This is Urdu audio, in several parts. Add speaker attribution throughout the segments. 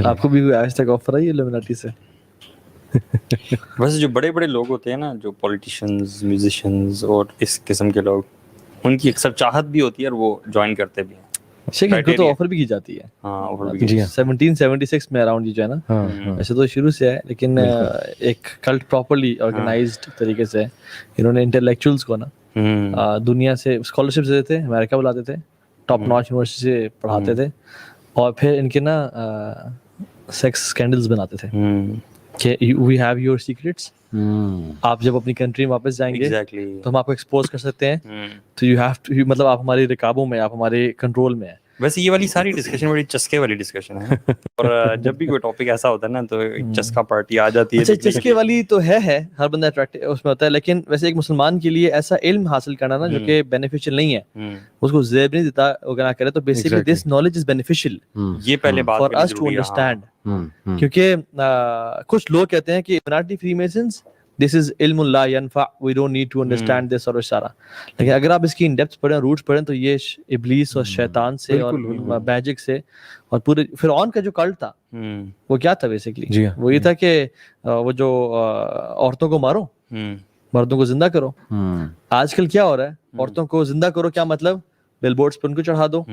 Speaker 1: آپ کو بھی کوئی آج تک آفر آئی ہے illuminati سے؟
Speaker 2: ویسے جو بڑے بڑے لوگ ہوتے ہیں نا، جو پولیٹیشنز، میوزیشنز اور اس قسم کے لوگ، ان کی اکثر چاہت بھی ہوتی ہے اور وہ جوائن کرتے بھی ہیں.
Speaker 1: شیخ ان کو تو آفر بھی کی جاتی ہے.
Speaker 2: ہاں آفر بھی.
Speaker 1: 1776 میں اراؤنڈ یہ جو ہے نا، ویسے تو شروع سے ہے لیکن ایک کلٹ پراپرلی آرگنائزڈ طریقے سے انہوں نے انٹلیکچوئلس کو نا دنیا سے اسکالرشپ دیتے تھے، امریکہ بلاتے تھے، ٹاپ ناچ یونیورسٹی سے پڑھاتے تھے، اور پھر ان کے نا سیکس اسکینڈلز بناتے تھے کہ وی ہیو یور سیکریٹس، آپ جب اپنی کنٹری میں واپس جائیں گے تو ہم آپ کو ایکسپوز کر سکتے ہیں، تو یو ہیو ٹو، مطلب آپ ہماری رکابوں میں، آپ ہمارے کنٹرول میں ہیں.
Speaker 2: ویسے یہ والی ساری ڈسکشن بڑی چسکے والی ڈسکشن ہے، اور جب بھی کوئی ٹاپک ایسا ہوتا ہے نا تو ایک چسکا پارٹی آ جاتی ہے.
Speaker 1: اچھا چسکے والی تو ہے ہر بندہ اٹریکٹو اس میں ہوتا ہے، لیکن ویسے ایک مسلمان کے لیے ایسا علم حاصل کرنا نا جو کہ بینیفیشل نہیں ہے، اس کو زیب نہیں دیتا اگر نہ کرے، تو basically this knowledge is beneficial
Speaker 2: یہ پہلے بات
Speaker 1: فار اس ٹو انڈرسٹینڈ. کیونکہ کچھ لوگ کہتے ہیں کہ illuminati free masons this is علم لا ینفع، we don't need to understand this اور اشارہ، لیکن اگر آپ اس کی ان ڈیپتھ پڑھیں، روٹس پڑھیں، تو یہ ابلیس اور شیطان سے اور میجک سے، اور پورے فرعون کا جو کلٹ تھا وہ کیا تھا بیسیکلی، وہ یہ تھا کہ وہ جو عورتوں کو مارو، مردوں کو زندہ کرو. آج کل کیا ہو رہا ہے، عورتوں کو زندہ کرو کیا مطلب، بل بورڈز پہ ان کو چڑھا دو،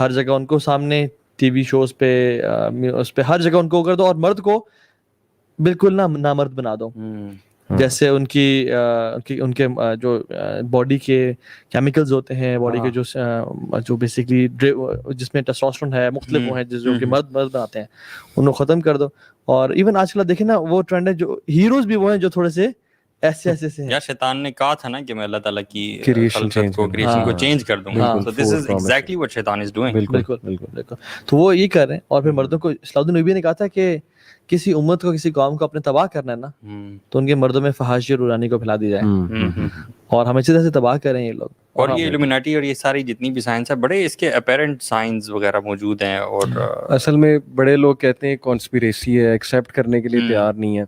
Speaker 1: ہر جگہ ان کو سامنے ٹی وی شوز پہ، اس پہ ہر جگہ ان کو کر دو، اور مرد کو بالکل نامرد بنا دو. جیسے ان کے جو باڈی کے کیمیکلز ہوتے ہیں، باڈی کے جو بیسکلی جس میں ٹیسٹوسٹیرون ہے، مختلف وہ ہیں جو کہ مرد بناتے ہیں، ان کو ختم کر دو. اور ایون آج کل دیکھیں نا وہ ٹرینڈ ہے، جو ہیروز بھی وہ ہیں جو تھوڑے سے ایسے سے ہیں.
Speaker 2: یا شیطان نے کہا تھا نا کہ میں اللہ تعالیٰ کی خلقت کو، کریشن کو چینج کر دوں گا. So this is exactly what شیطان is doing.
Speaker 1: بالکل. تو وہ یہ کر رہے ہیں. اور پھر مردوں کو اسلام النبی نے کہا تھا کہ کسی امت کو، کسی قوم کو اپنے تباہ کرنا ہے نا، تو ان کے مردوں میں فحاشی اور رورانی کو پھیلا دی جائے، اور ہم اسی طرح سے تباہ کریں یہ لوگ.
Speaker 2: اور یہ illuminati اور یہ ساری جتنی بھی سائنس ہے، بڑے اس کے اپیرنٹ سائنس وغیرہ موجود ہیں. اور
Speaker 3: اصل میں بڑے لوگ کہتے ہیں کانسپیریسی ہے، ایکسیپٹ کرنے کے لیے تیار نہیں ہے.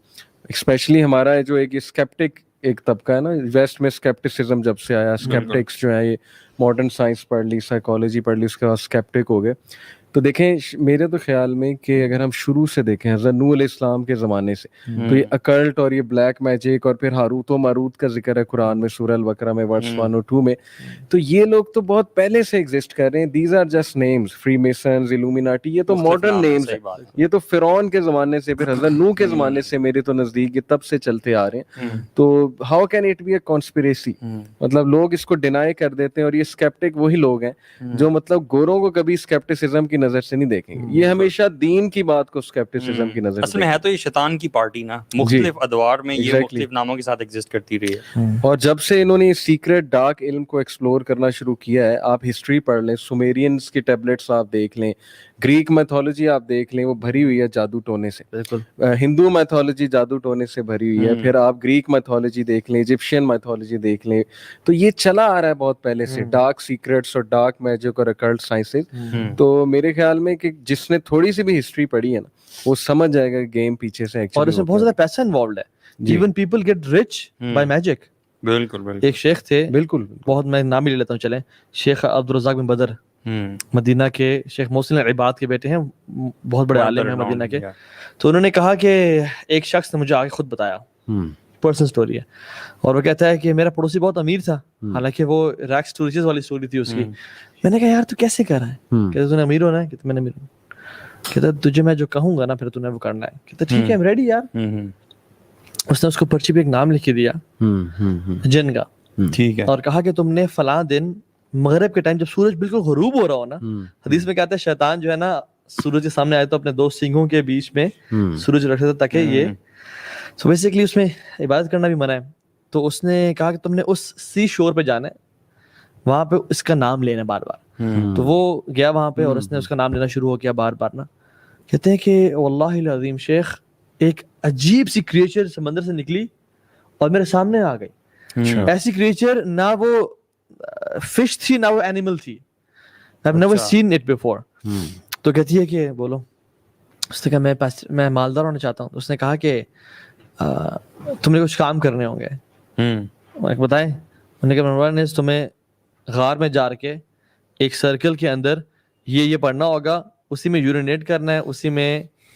Speaker 3: اسپیشلی ہمارا جو ایک اسکیپٹک ایک طبقہ ہے نا، ویسٹ میں اسکیپٹسزم جب سے آیا، اسکیپٹکس جو ہے یہ ماڈرن سائنس پڑھ لی، سائیکالوجی پڑھ لی، اس کے بعد اسکیپٹک ہو گئے. تو دیکھیں میرے تو خیال میں کہ اگر ہم شروع سے دیکھیں حضرت نوح علیہ السلام کے زمانے سے، تو یہ اکلٹ اور یہ بلیک میجک، اور پھر ہاروت و ماروت کا ذکر ہے قرآن میں سورہ البقرہ میں ورس 1 اور 2 میں. تو یہ لوگ تو بہت پہلے سے ایگزسٹ کر رہے ہیں. These are just names, freemasons, illuminati، یہ تو ماڈرن نیمز ہیں. یہ تو فرعون کے زمانے سے، پھر حضرت نوح کے زمانے سے میرے تو نزدیک یہ تب سے چلتے آ رہے ہیں. تو how can it be a conspiracy? مطلب لوگ اس کو ڈینائی کر دیتے ہیں. اور یہ اسکیپٹک وہی لوگ ہیں جو مطلب گوروں کو کبھی اسکیپٹسزم کی نظر سے نہیں دیکھیں گے. یہ ہمیشہ دین کی بات کو اسکیپٹسزم کی نظر سے.
Speaker 2: اصل میں ہے تو یہ شیطان کی پارٹی نا، مختلف ادوار میں یہ مختلف ناموں کے ساتھ ایگزسٹ کرتی رہی ہے.
Speaker 3: اور جب سے انہوں نے سیکرٹ ڈارک علم کو ایکسپلور کرنا شروع کیا ہے، آپ ہسٹری پڑھ لیں، سومیرینز کی ٹیبلٹس آپ دیکھ لیں، گریک میتھولوجی آپ دیکھ لیں، وہ بھری ہوئی ہے جادو ٹونے سے. ہندو میتھولوجی جادو ٹونے سے بھری ہوئی ہے. پھر آپ گریک میتھولوجی دیکھ لیں، ایجپشین میتھولوجی دیکھ لیں. تو یہ چلا آ رہا ہے بہت پہلے سے، ڈارک سیکرٹس اور ڈارک میجک اور اکلٹ سائنسز. تو میرے خیال میں کہ جس نے تھوڑی سی بھی ہسٹری پڑھی ہے نا، وہ سمجھ جائے گا گیم پیچھے سے ایکچولی.
Speaker 1: اور اس میں بہت زیادہ پیسہ انوالوڈ ہے. Even people get rich by magic.
Speaker 2: بالکل.
Speaker 1: ایک شیخ تھے، بالکل بہت، میں نام ہی لے لیتا ہوں چلیں، شیخ عبدالرزاق بن بدر، مدینہ کے، شیخ محسن العباد کے بیٹے ہیں، بہت بڑے عالم ہیں مدینہ کے. تو انہوں نے کہا کہ ایک شخص نے مجھے آگے خود بتایا، پرسنل سٹوری ہے، اور وہ کہتا ہے کہ میرا پڑوسی بہت امیر تھا، حالانکہ وہ ریکس ٹو ریچز والی سٹوری تھی اس کی. میں نے کہا یار تو کیسے کر رہا ہے؟ کہتا تو نے امیر ہونا ہے؟ کہتا میں نے امیر ہوں. کہتا تجھے میں جو کہوں گا نا پھر تو نے وہ کرنا ہے. کہتا ٹھیک ہے I'm ریڈی یار. اس نے اس کو پرچی پہ ایک نام لکھ دیا جن کا، ٹھیک ہے، اور کہا کہ تم نے فلاں دن مغرب کے ٹائم جب سورج بالکل غروب ہو رہا ہو نا، حدیث میں کہتا ہے شیطان جو ہے نا سورج کے سامنے آئے تو اپنے دو سینگوں کے بیچ میں سورج رکھ دیتا تاکہ یہ سو بیسیکلی اس میں عبادت کرنا بھی منع ہے. تو اس نے کہا کہ تم نے اس سی شور پہ جانا ہے، وہاں پہ اس کا نام لینا بار بار. تو وہ گیا وہاں پہ اور اس نے اس کا نام لینا شروع ہو کیا بار بار نا. کہتے ہیں کہ واللہ العظیم شیخ ایک عجیب سی کریچر سمندر سے نکلی اور میرے سامنے آ گئی. ایسی کریچر نہ وہ فش تھی نہ وہ اینیمل تھی. I've never seen it before. تو کہتی ہے کہ بولو. اس نے کہا میں مالدار ہونا چاہتا ہوں. اس نے کہا کہ تم نے کچھ کام کرنے ہوں گے. بتائیں. انہوں نے کہا نمبر 1 is تمہیں غار میں جا کے ایک سرکل کے اندر یہ پڑھنا ہوگا، اسی میں یورینیٹ کرنا ہے، اسی میں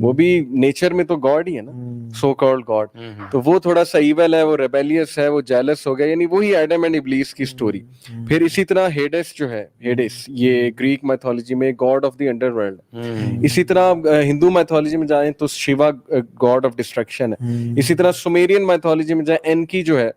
Speaker 3: وہ بھی نیچر میں تو گاڈ ہی ہے نا, سو کالڈ گاڈ. تو وہ تھوڑا سا ایول ہے, وہ ریبیلیس ہے, وہ جیلس ہو گیا, یعنی وہی ایڈم اینڈ ابلیس کی سٹوری. پھر اسی طرح ہیڈس جو ہے, ہیڈس یہ گریک میتھولوجی میں God of the under world. اسی طرح ہندو میتھولوجی میں جائیں تو شیوا گاڈ آف ڈسٹرکشن ہے. اسی طرح سومیرین میتھولوجی میں جائیں, انکی جو ہے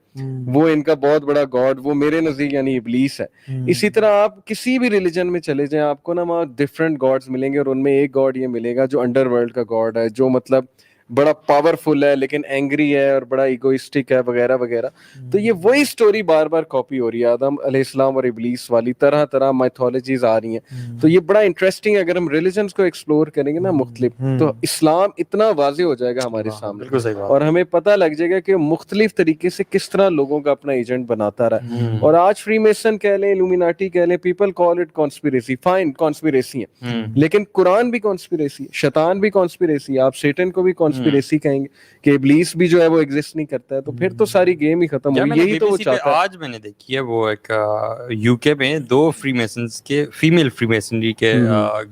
Speaker 3: وہ ان کا بہت بڑا گاڈ, وہ میرے نزدیک یعنی ابلیس ہے. اسی طرح آپ کسی بھی ریلیجن میں چلے جائیں, آپ کو نا وہاں ڈفرینٹ گاڈز ملیں گے, اور ان میں ایک گاڈ یہ ملے گا جو انڈر ورلڈ کا گاڈ ہے, جو مطلب بڑا پاورفل ہے لیکن اینگری ہے اور بڑا ایگوئسٹک ہے وغیرہ وغیرہ. تو یہ وہی سٹوری بار بار کاپی ہو رہی ہے, آدم علیہ السلام اور ابلیس والی طرح طرح میتھولوجیز آ رہی ہیں. تو یہ بڑا انٹرسٹنگ ہے, اگر ہم ریلیجنز کو ایکسپلور کریں گے نا مختلف, تو اسلام اتنا واضح ہو جائے گا ہمارے سامنے, اور ہمیں پتہ لگ جائے گا کہ مختلف طریقے سے کس طرح لوگوں کا اپنا ایجنٹ بناتا رہا. اور آج فری میسن کہہ لیں, الومیناٹی کہہ لیں, people call it conspiracy, fine conspiracy ہے, لیکن قرآن بھی کانسپیریسی ہے, شیطان بھی کانسپیریسی ہے, آپ سیٹن کو بھی کانسپیریسی کہیں گے کہ ابلیس بھی جو ہے وہ ایگزسٹ نہیں کرتا ہے, تو پھر تو ساری گیم ہی ختم ہوئی. یہی تو وہ چاہتا ہے.
Speaker 2: آج میں نے دیکھی ہے وہ ایک یو کے میں 2 فری میسنز کے, فیمیل فری میسنری کے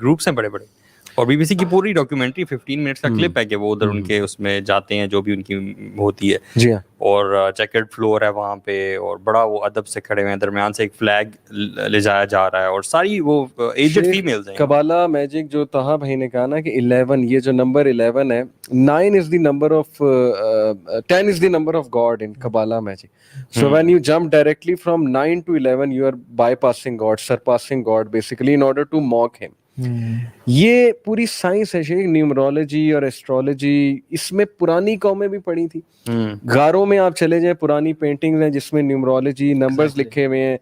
Speaker 2: گروپس ہیں بڑے بڑے, اور بی بی سی کی پوری ڈاکیومنٹری 15 منٹس کا کلپ ہے کہ وہ ادھر ان کے اس میں جاتے ہیں جو بھی ان کی ہوتی ہے.
Speaker 3: جی ہاں,
Speaker 2: اور چیکرڈ فلور ہے وہاں پہ, اور بڑا وہ ادب سے کھڑے ہوئے ہیں, درمیان سے ایک فلیگ لے جایا جا رہا ہے, اور ساری وہ ایجڈ فیمیلز ہیں.
Speaker 3: کبالا میجک جو طہا بھائی نے کہا نا کہ 11, یہ جو نمبر 11 ہے, 9 is the number of 10 is the number of God in Kabbalah magic. So when you jump directly from 9 to 11, you are bypassing God, surpassing God basically in order to mock him. یہ پوری سائنس ہے شیخ, نیومرولوجی اور ایسٹرولوجی, اس میں پرانی قومیں بھی پڑھی تھی. غاروں میں آپ چلے جائیں, پرانی پینٹنگز ہیں جس میں نیومرولوجی نمبرز لکھے ہوئے ہیں.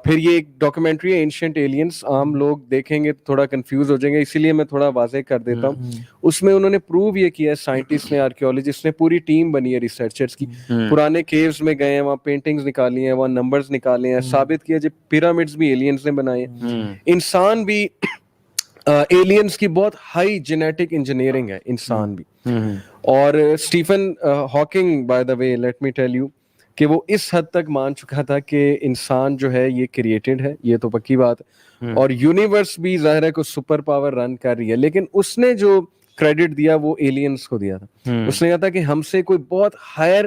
Speaker 3: پھر یہ ایک ڈاکومنٹری ہے اینشینٹ ایلینس, عام لوگ دیکھیں گے تو تھوڑا کنفیوز ہو جائیں گے, اسی لیے میں تھوڑا واضح کر دیتا ہوں. اس میں انہوں نے پروو یہ کیا ہے, سائنٹسٹ نے, آرکیولوجسٹ نے, پوری ٹیم بنی ہے ریسرچرز کی, پرانے کیوز میں گئے ہیں, وہاں پینٹنگز نکالی ہیں, وہاں نمبرز نکالے ہیں, ثابت کیا جب پیرامڈز بھی ایلینز نے بنائے ہیں. انسان بھی ایلینز کی بہت ہائی جینیٹک انجینئرنگ ہے, انسان بھی. اور Stephen Hawking by the way let me tell you کہ وہ اس حد تک مان چکا تھا کہ انسان جو ہے یہ کریٹڈ ہے, یہ تو پکی بات ہے, اور یونیورس بھی ظاہر ہے کو سپر پاور رن کر رہی ہے, لیکن اس نے جو کریڈٹ دیا وہ ایلینز کو دیا تھا. اس نے کہا تھا کہ ہم سے کوئی بہت ہائر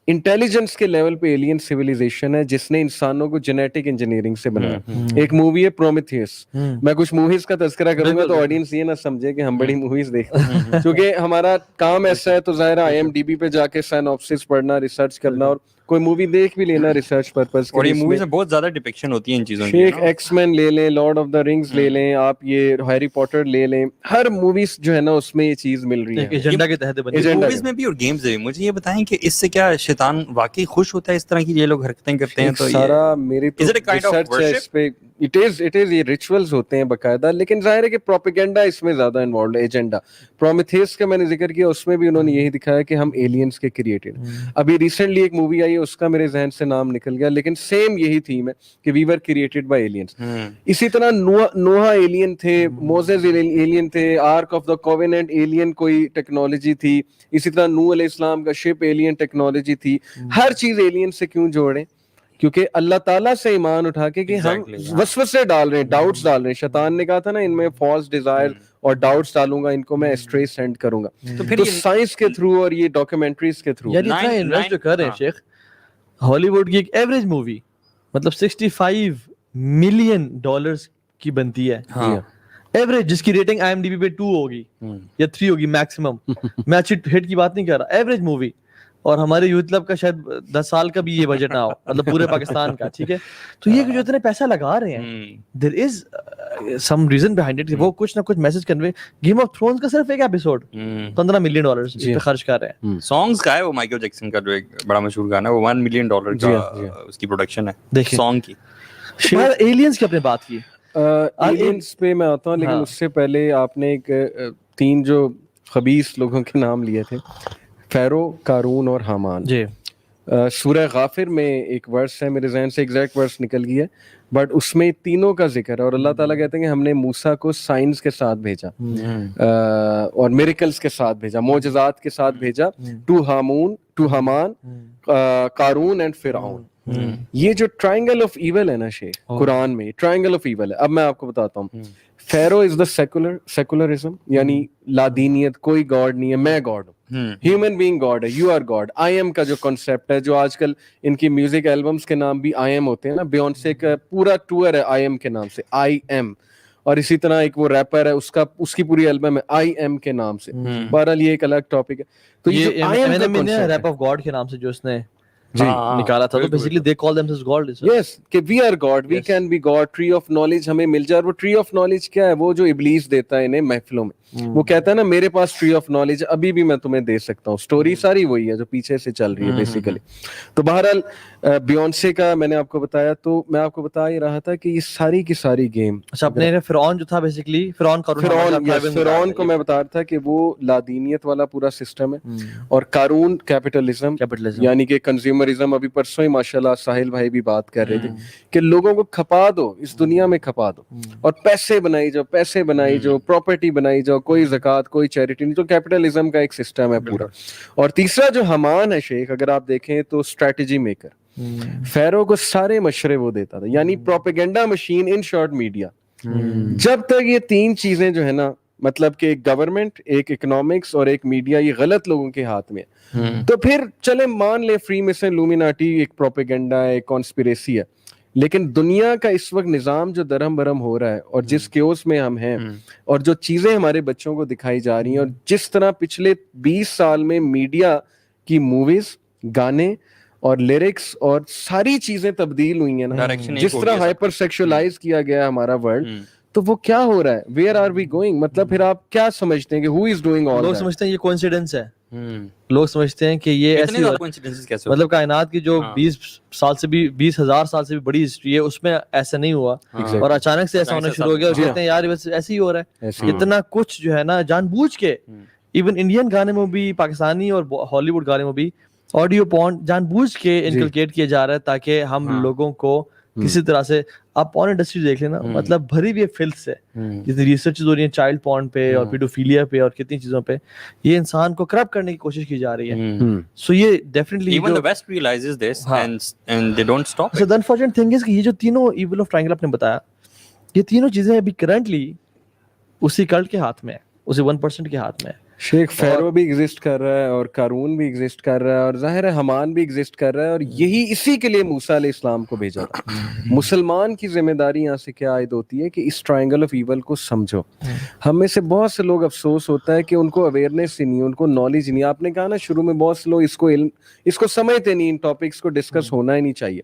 Speaker 3: انٹیلیجنس کے لیول پہ ایلین سیویلائزیشن ہے جس نے انسانوں کو جینیٹک انجینئرنگ سے بنایا. ایک مووی ہے پرومیتھیوس, میں کچھ موویز کا تذکرہ کروں گا تو آڈینس یہ نہ سمجھے کہ ہم بڑی موویز دیکھتے ہیں, کیونکہ ہمارا کام ایسا ہے, تو ظاہر ہے IMDb پہ جا کے سائنوپسس پڑھنا, ریسرچ کرنا, اور کوئی مووی دیکھ بھی لینا ریسرچ پرپز کے.
Speaker 2: اور یہ موویز میں بہت زیادہ ڈپکشن ہوتی ہیں ان چیزوں کی.
Speaker 3: شیخ ایکس مین لے لیں, لارڈ آف دا رنگز لے لیں, آپ یہ ہیری پوٹر لے لیں, ہر موویز جو ہے نا اس میں یہ چیز مل رہی ہے
Speaker 1: ایجنڈا کے تحت بنی
Speaker 2: موویز میں بھی اور گیمز میں بھی. مجھے یہ بتائیں کہ اس سے کیا شیطان واقعی خوش ہوتا ہے اس طرح کی یہ لوگ حرکتیں کرتے ہیں؟ تو
Speaker 3: سارا میری تو ریسرچ ہے اس پہ, اٹ از یہ ریچولز ہوتے ہیں باقاعدہ, لیکن ظاہر ہے کہ پروپیگنڈا اس میں زیادہ انوالوڈ ہے, ایجنڈا. پرومیتھیس کا میں نے ذکر کیا, اس میں بھی انہوں نے یہی دکھایا کہ ہم ایلینز کے کریٹڈ. ابھی ریسنٹلی ایک مووی آئی ہے, اس کا میرے ذہن سے نام نکل گیا, لیکن سیم یہی تھیم ہے کہ we were created by aliens. اسی طرح نوح ایلین تھے, موزیز ایلین تھے, ark of the covenant alien کوئی ٹیکنالوجی تھی, اسی طرح نوح علیہ السلام کا شپ ایلین ٹیکنالوجی تھی. ہر چیز ایلین سے کیوں جوڑیں؟ کیونکہ اللہ تعالیٰ سے ایمان اٹھا کے کہ ہم وسوسے ڈال رہے ہیں, ڈاؤٹس ڈال رہے ہیں. شیطان نے کہا تھا نا ان میں فالس ڈیزائر اور ڈاؤٹس ڈالوں گا, ان کو میں اسٹرے سینڈ کروں گا. تو سائنس کے تھرو اور یہ ڈاکیومنٹریز کے تھرو
Speaker 1: یعنی اتنا انویسٹ جو کر رہے ہیں شیخ, ہالی ووڈ کی ایک ایوریج مووی مطلب $65 ملین کی بنتی ہے ایوریج, جس کی ریٹنگ IMDb پہ 2 ہوگی یا 3 ہوگی میکسیمم. میں اچھی ہٹ کی بات نہیں کر رہا, ایوریج مووی. اور ہمارے یوتھ کلب کا شاید 10 سال کا بھی یہ بجٹ نہ ہو, مطلب پورے پاکستان کا, ٹھیک ہے. تو یہ جو اتنے پیسہ لگا رہے ہیں, دیر از سم ریزن بیہائنڈ اٹ, وہ کچھ نہ کچھ message convey. Game of Thrones کا صرف ایک ایپیسوڈ $15 ملین پہ خرچ کر رہے ہیں.
Speaker 2: سانگز کا ہے وہ مائیکل جیکسن کا جو ایک بڑا مشہور گانا ہے, وہ $1 ملین کا اس کی پروڈکشن ہے سانگ کی.
Speaker 1: ایلینز کی اپنے بات کی,
Speaker 3: ایلینز پہ میں آتا ہوں, لیکن اس سے پہلے آپ نے ایک 3 جو خبیث لوگوں کے نام لیے تھے, فیرو, قارون اور حامان.
Speaker 1: جی
Speaker 3: سورہ غافر میں ایک ورس ہے, میرے ذہن سے ایگزیکٹ ورس نکل گیا ہے, بٹ اس میں تینوں کا ذکر ہے. اور اللہ تعالیٰ کہتے ہیں کہ ہم نے موسیٰ کو سائنس کے ساتھ بھیجا اور میریکلز کے ساتھ بھیجا, معجزات کے ساتھ بھیجا, ٹو حامان, قارون اینڈ فرعون. یہ جو ٹرائنگل آف ایول ہے نا شیخ قرآن میں ٹرائنگل آف ایول ہے. اب میں آپ کو بتاتا ہوں. فیرو از دا سیکولرزم, یعنی لادینیت, کوئی گاڈ نہیں ہے, میں گاڈ ہوں, ہیومن بینگ گاڈ ہے, you are God. I am کا جو کانسیپٹ ہے, جو آج کل ان کی میوزک البمس کے نام بھی آئی ایم ہوتے ہیں نا, بیونسے کا پورا ٹور ہے آئی ایم کے نام سے, آئی ایم. اور اسی طرح ایک وہ ریپر ہے, اس کی پوری البم ہے آئی ایم کے نام سے. بہرحال یہ ایک الگ ٹاپک ہے. تو
Speaker 1: یہ ریپ آف گاڈ کے نام سے جو اس نے نکالا تھا, تو basically they call them selves God.
Speaker 3: Yes کہ we are God, we can be God. Tree of knowledge ہمیں مل جائے. اور وہ ٹری آف نالج کیا ہے؟ وہ جو ابلیس دیتا ہے انہیں محفلوں میں, وہ کہتا ہے نا میرے پاس ٹری آف نالج ابھی بھی میں تمہیں دے سکتا ہوں. اسٹوری ساری وہی ہے جو پیچھے سے چل رہی ہے بیسیکلی. تو بہرحال بیونسے کا میں نے آپ کو بتایا, تو میں آپ کو بتا ہی رہا تھا کہ یہ ساری کی ساری گیم.
Speaker 1: اچھا, اپنے فرعون جو تھا بیسیکلی,
Speaker 3: فرعون کو میں بتا رہا تھا کہ وہ لادینیت والا پورا سسٹم ہے, اور قارون کیپٹلزم, یعنی کہ کنزیومرزم. ابھی پرسوں ہی ماشاءاللہ ساحل بھائی بھی بات کر رہے تھے کہ لوگوں کو کھپا دو, اس دنیا میں کھپا دو, اور پیسے بنائی جاؤ, پیسے بنائی جاؤ, پراپرٹی بنائی جاؤ, کوئی زکوٰۃ, کوئی چیریٹی نہیں. تو کیپٹلزم کا ایک سسٹم ہے پورا. اور تیسرا جو حمان ہے شیخ, اگر آپ دیکھیں تو اسٹریٹجی میکر. فیرو کو سارے مشورے وہ دیتا تھا, یعنی propaganda machine, in short media. جب تک یہ تین چیزیں جو ہے نا, مطلب کہ ایک گورنمنٹ, ایک اکنامکس اور ایک میڈیا, یہ غلط لوگوں کے ہاتھ میں ہے, تو پھر چلے مان لے فری میسن, لومیناٹی ایک پروپیگنڈا ہے, ایک کانسپیریسی ہے. لیکن دنیا کا اس وقت نظام جو درہم برہم ہو رہا ہے, اور جس کیوس میں ہم ہیں, اور جو چیزیں ہمارے بچوں کو دکھائی جا رہی ہیں, اور جس طرح پچھلے 20 سال میں میڈیا کی موویز, گانے اور لیرکس اور ساری چیزیں تبدیل ہوئی ہیں نا, جس طرح ہائپر سیکشولائز کیا گیا ہے ہمارا ورلڈ, تو وہ کیا ہو رہا ہے؟ Where are we going? مطلب پھر آپ کیا سمجھتے ہیں کہ ہو از ڈوئنگ آل؟
Speaker 1: لوگ سمجھتے ہیں یہ کوئنسیڈنس ہے, لوگ سمجھتے ہیں کہ یہ ایسی, مطلب کائنات کی جو 20,000 سال سے بھی بڑی ہسٹری ہے, اس میں ایسا نہیں ہوا, اور اچانک سے ایسا ہونا شروع ہو گیا, اور کہتے ہیں یار بس ایسے ہی ہو رہا ہے. اتنا کچھ جو ہے نا جان بوجھ کے, ایون انڈین گانے میں بھی, پاکستانی اور ہالی ووڈ گانے میں بھی آڈیو پورن جان بوجھ کے انکلکیٹ کیا جا رہا ہے, تاکہ ہم لوگوں کو کسی طرح سے, آپ پورن انڈسٹری دیکھ لینا, مطلب بھری ہوئی فلتھ سے, جتنی ریسرچ ہو رہی ہیں چائلڈ پورن پہ اور پیڈوفیلیا پہ اور کتنی چیزوں پہ, یہ انسان کو کرپٹ کرنے کی کوشش کی جا رہی ہے. سو یہ definitely
Speaker 2: even the West realizes this and they don't stop.
Speaker 1: So the unfortunate thing is کہ یہ جو تینوں ایول آف ٹرائنگل آپ نے بتایا, یہ تینوں چیزیں ابھی کرنٹلی اسی کلٹ کے ہاتھ میں ہے, اسی 1% کے ہاتھ میں ہے.
Speaker 3: شیخ فیرو بھی ایگزسٹ کر رہا ہے, اور قارون بھی ایگزسٹ کر رہا ہے, اور ظاہر ہے حمان بھی ایگزسٹ کر رہا ہے, اور یہی اسی کے لیے موسیٰ علیہ السلام کو بھیجا تھا. مسلمان کی ذمہ داری یہاں سے کیا عائد ہوتی ہے کہ اس ٹرائنگل آف ایول کو سمجھو. ہم میں سے بہت سے لوگ افسوس ہوتا ہے کہ ان کو اویئرنیس ہی نہیں, ان کو نالج نہیں. آپ نے کہا نا شروع میں, بہت سے لوگ اس کو سمجھتے نہیں, ان ٹاپکس کو ڈسکس ہونا ہی نہیں چاہیے.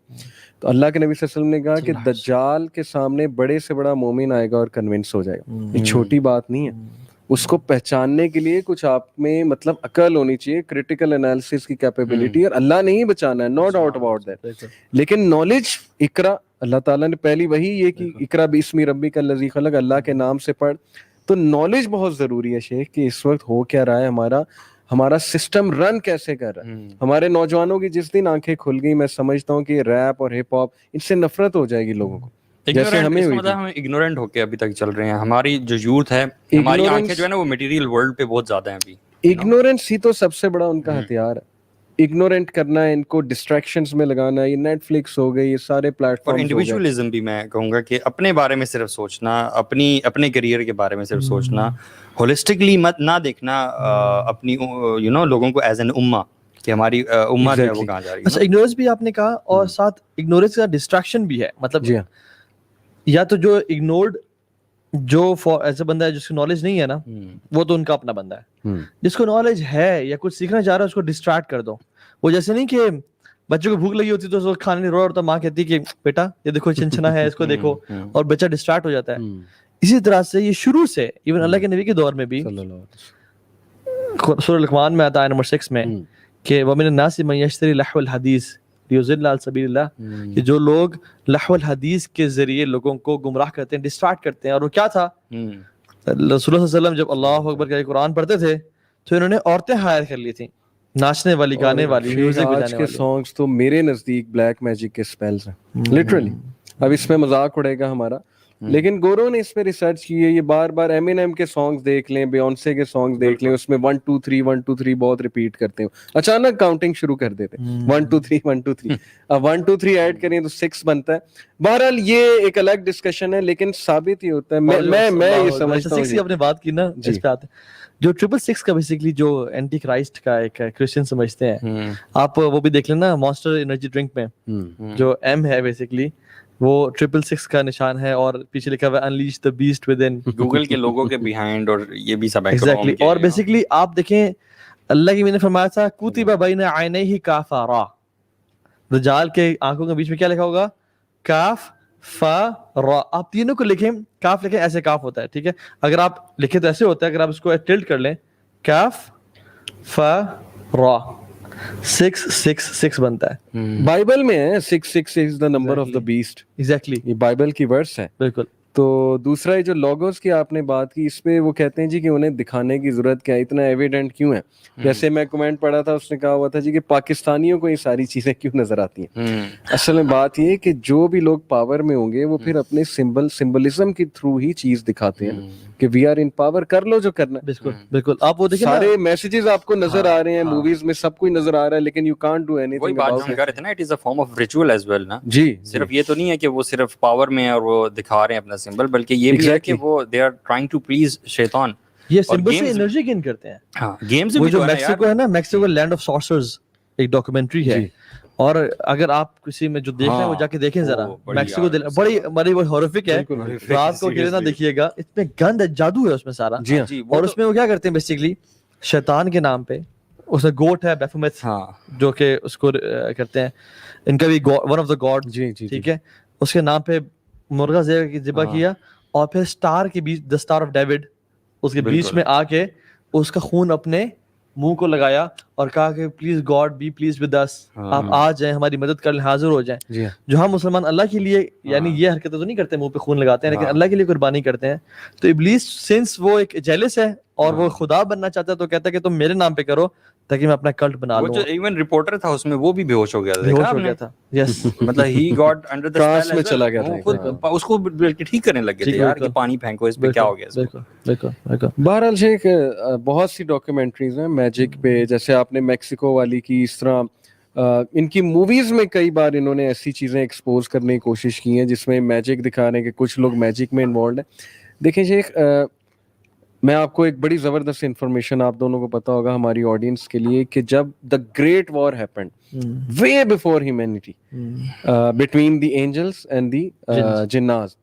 Speaker 3: تو اللہ کے نبی صلی اللہ علیہ وسلم نے کہا کہ دجال کے سامنے بڑے سے بڑا مومن آئے گا اور کنونس ہو جائے گا. یہ چھوٹی بات نہیں ہے. اس کو پہچاننے کے لیے کچھ آپ میں مطلب عقل ہونی چاہیے, کریٹیکل انالیسس کی کیپیبلٹی, اور اللہ نے ہی بچانا ہے, نو ڈاؤٹ اباؤٹ دیٹ. لیکن نالج, اقرا, اللہ تعالیٰ نے پہلی وہی یہ کہ اقرا باسم ربک الذی خلق, اللہ کے نام سے پڑھ. تو نالج بہت ضروری ہے شیخ, کہ اس وقت ہو کیا رہا ہے, ہمارا سسٹم رن کیسے کر رہا ہے. ہمارے نوجوانوں کی جس دن آنکھیں کھل گئی, میں سمجھتا ہوں کہ ریپ اور ہپ ہاپ, ان سے نفرت ہو جائے گی لوگوں کو, جیسے ہمیں ہوئی.
Speaker 2: ہم اگنورنٹ ہو کے ابھی تک چل رہے ہیں. ہماری جو یوتھ ہے, ہماری آنکھیں جو ہے نا وہ میٹیریل ورلڈ پہ بہت زیادہ ہیں ابھی.
Speaker 3: اگنورینس ہی تو سب سے بڑا ان کا ہتھیار ہے. اگنورینٹ کرنا ہے, ان کو ڈسٹریکشنز میں لگانا ہے. یہ نیٹ فلکس ہو گئی, یہ سارے پلیٹ فارم.
Speaker 2: اور انڈیویجولزم بھی میں کہوں گا کہ اپنے بارے میں صرف سوچنا, اپنے کریئر کے بارے میں صرف سوچنا, ہولسٹکلی مت نہ دیکھنا اپنی لوگوں کو ایز این امہ, کہ ہماری امہ جو ہے وہ کہاں جا رہی ہے.
Speaker 1: اچھا, اگنورینس بھی آپ نے کہا, اور ساتھ اگنورینس کا ڈسٹریکشن بھی ہے. مطلب یا تو جو اگنورڈ, جو ایسا بندہ ہے جس کو نالج نہیں ہے نا, وہ تو ان کا اپنا بندہ ہے. جس کو نالج ہے یا کچھ سیکھنا چاہ رہا ہے, اس کو ڈسٹریکٹ کر دو. وہ جیسے نہیں کہ بچوں کو بھوک لگی ہوتی تو کھانے نہیں رو رہا ہوتا, ماں کہتی کہ بیٹا یہ دیکھو چنچنا ہے, اس کو دیکھو, اور بچہ ڈسٹریکٹ ہو جاتا ہے. اسی طرح سے یہ شروع سے ایون اللہ کے نبی کے دور میں بھی سورہ لقمان میں آتا ہے نمبر 6 میں کہ وَمِنَ النَّاسِ مَن يَشْتَرِي لَهْوَ الْحَدِيثِ لِيُضِلَّ عَن سَبِيلِ اللَّهِ, کہ جو لوگ لہو الحدیث کے ذریعے لوگوں کو گمراہ کرتے ہیں, ڈسٹریکٹ کرتے ہیں. اور وہ کیا تھا, رسول اللہ صلی اللہ علیہ وسلم جب اللہ اکبر کا قرآن پڑھتے تھے تو انہوں نے عورتیں ہائر کر لی تھیں, ناچنے والی, گانے والی, میوزک بجانے والی.
Speaker 3: سانگز تو میرے نزدیک بلیک میجک کے سپیلز ہیں لٹرلی. اب اس میں مذاق اڑے گا ہمارا, لیکن گورو نے اس پہ ریسرچ کی ہے, یہ بار بار ایمینیم کے سانگز دیکھ لیں, بیونسے کے سانگز دیکھ لیں, اس میں 1 2 3 1 2 3 بہت ریپیٹ کرتے ہیں, اچانک کاؤنٹنگ شروع کر دیتے ہیں 1 2 3 1 2 3, اب 1 2 3 ایڈ کریں تو 6 بنتا ہے. بہرحال یہ ایک الگ ڈسکشن ہے, لیکن ثابت یہ ہوتا ہے, میں یہ سمجھتا ہوں,
Speaker 1: 6 کی آپ نے بات کی نا, اس پہ آتے ہیں جو 666 کا بیسیکلی جو اینٹی کرائسٹ کا ایک کرسچن سمجھتے ہیں, آپ وہ بھی دیکھ لینا مانسٹر انرجی ڈرنک میں جو ایم ہے بیسیکلی وہ 666 کا نشان ہے, اور پیچھے لکھا ہوا ہے unleash the best with in,
Speaker 2: Google کے لوگوں کے بیہائنڈ, اور یہ بھی سب
Speaker 1: ایگزیکٹلی. اور بیسیکلی آپ دیکھیں اللہ کی میں نے فرمایا تھا کتب بین عینیہ کافرا, دجال کے آنکھوں کے بیچ میں کیا لکھا ہوگا, کاف فا را. آپ تینوں کو لکھیں, کاف لکھیں ایسے کاف ہوتا ہے, ٹھیک ہے, اگر آپ لکھیں تو ایسے ہوتا ہے, اگر آپ اس کو ٹلٹ کر لیں کاف فا را 666 بنتا ہے.
Speaker 3: بائبل میں ہے 666 the number of the beast,
Speaker 1: exactly
Speaker 3: یہ بائبل کی ورس ہے.
Speaker 1: بالکل.
Speaker 3: تو دوسرا یہ جو لوگوز کی آپ نے بات کی, اس پہ وہ کہتے ہیں جی کہ انہیں دکھانے کی ضرورت کیا ہے, اتنا ایویڈنٹ کیوں ہے. جیسے میں کمنٹ پڑھا تھا, اس نے کہا ہوا تھا جی کہ پاکستانیوں کو یہ ساری چیزیں کیوں نظر آتی ہیں. اصل میں بات یہ ہے کہ جو بھی لوگ پاور میں ہوں گے وہ پھر اپنے سمبلزم کے تھرو ہی چیز دکھاتے ہیں کہ وی آر ان پاور, کر لو جو کرنا.
Speaker 1: بالکل بالکل. آپ وہ دیکھیں
Speaker 3: سارے میسیجز آپ کو نظر آ رہے ہیں موویز میں, سب کچھ نظر آ رہا ہے, لیکن یو کانٹ ڈو اینی
Speaker 2: وہی
Speaker 3: تھنگ
Speaker 2: بات
Speaker 3: اباؤٹ
Speaker 2: ہم کر رہے تھے نا, it is a form of ritual as well نا.
Speaker 3: جی,
Speaker 2: صرف یہ تو نہیں ہے کہ وہ صرف پاور میں اور وہ دکھا رہے ہیں اپنا سمبل, بلکہ یہ بھی ہے کہ وہ they are trying to please شیطان.
Speaker 1: یہ سمبل سے انرجی گین کرتے ہیں.
Speaker 2: ہاں, گیمز
Speaker 1: وہ
Speaker 2: بھی
Speaker 1: جو میکسیکو ہے نا, میکسیکو لینڈ آف سارسرز ایک ڈاکومنٹری ہے, اور اگر آپ کسی میں جو دیکھ رہے ہیں وہ جا کے دیکھیں ذرا, میکسیکو بڑی ہارفک ہے, رات کو اکیلے نہ دیکھیے گا, اتنے گند ہے, جادو ہے اس میں سارا. اور اس میں وہ کیا کرتے ہیں بیسیکلی شیطان کے نام پہ, اس میں گوٹ ہے بیفومیت جو کہ اس کو کرتے ہیں, ان کا بھی ون آف دا گاڈ, ٹھیک ہے, اس کے نام پہ مرغا ذبح کیا, اور پھر اسٹار کے بیچ, دا اسٹار آف ڈیوڈ, اس کے بیچ میں آ کے اس کا خون اپنے منہ کو لگایا اور کہا کہ please God be pleased with us, آپ آ جائیں ہماری مدد کر لیں, حاضر ہو جائیں. جو ہم مسلمان اللہ کے لیے یعنی یہ حرکتیں تو نہیں کرتے, منہ پہ خون لگاتے ہیں, لیکن اللہ کے لیے قربانی کرتے ہیں. تو ابلیس سنس وہ ایک جیلس ہے اور وہ خدا بننا چاہتا ہے, تو کہتا ہے کہ تم میرے نام پہ کرو تاکہ میں اپنا کلٹ بنا لوں.
Speaker 2: وہ جو ایون رپورٹر تھا اس میں وہ بھی بے ہوش ہو گیا تھا,
Speaker 1: بیہوش ہو گیا تھا. یس,
Speaker 2: مطلب he got under the
Speaker 3: trance میں چلا گیا تھا,
Speaker 2: اس کو بلکہ ٹھیک کرنے لگ گئے تھے یار کہ پانی پھینکو, اس پہ کیا ہو گیا.
Speaker 1: بالکل.
Speaker 3: بہرحال شیخ بہت سی ڈاکیومنٹریز ہیں میجک پہ, جیسے آپ نے میکسیکو والی کی, اس طرح ان کی موویز میں کئی بار انہوں نے ایسی چیزیں ایکسپوز کرنے کی کوشش کی ہیں جس میں میجک دکھا رہے ہیں کہ کچھ لوگ میجک میں انوالوڈ ہیں. دیکھیں شیخ, میں آپ کو ایک بڑی زبردست انفارمیشن آپ دونوں کو پتا ہوگا ہماری آڈینس کے لیے, کہ جب the great war happened way before humanity between the angels and the jinns,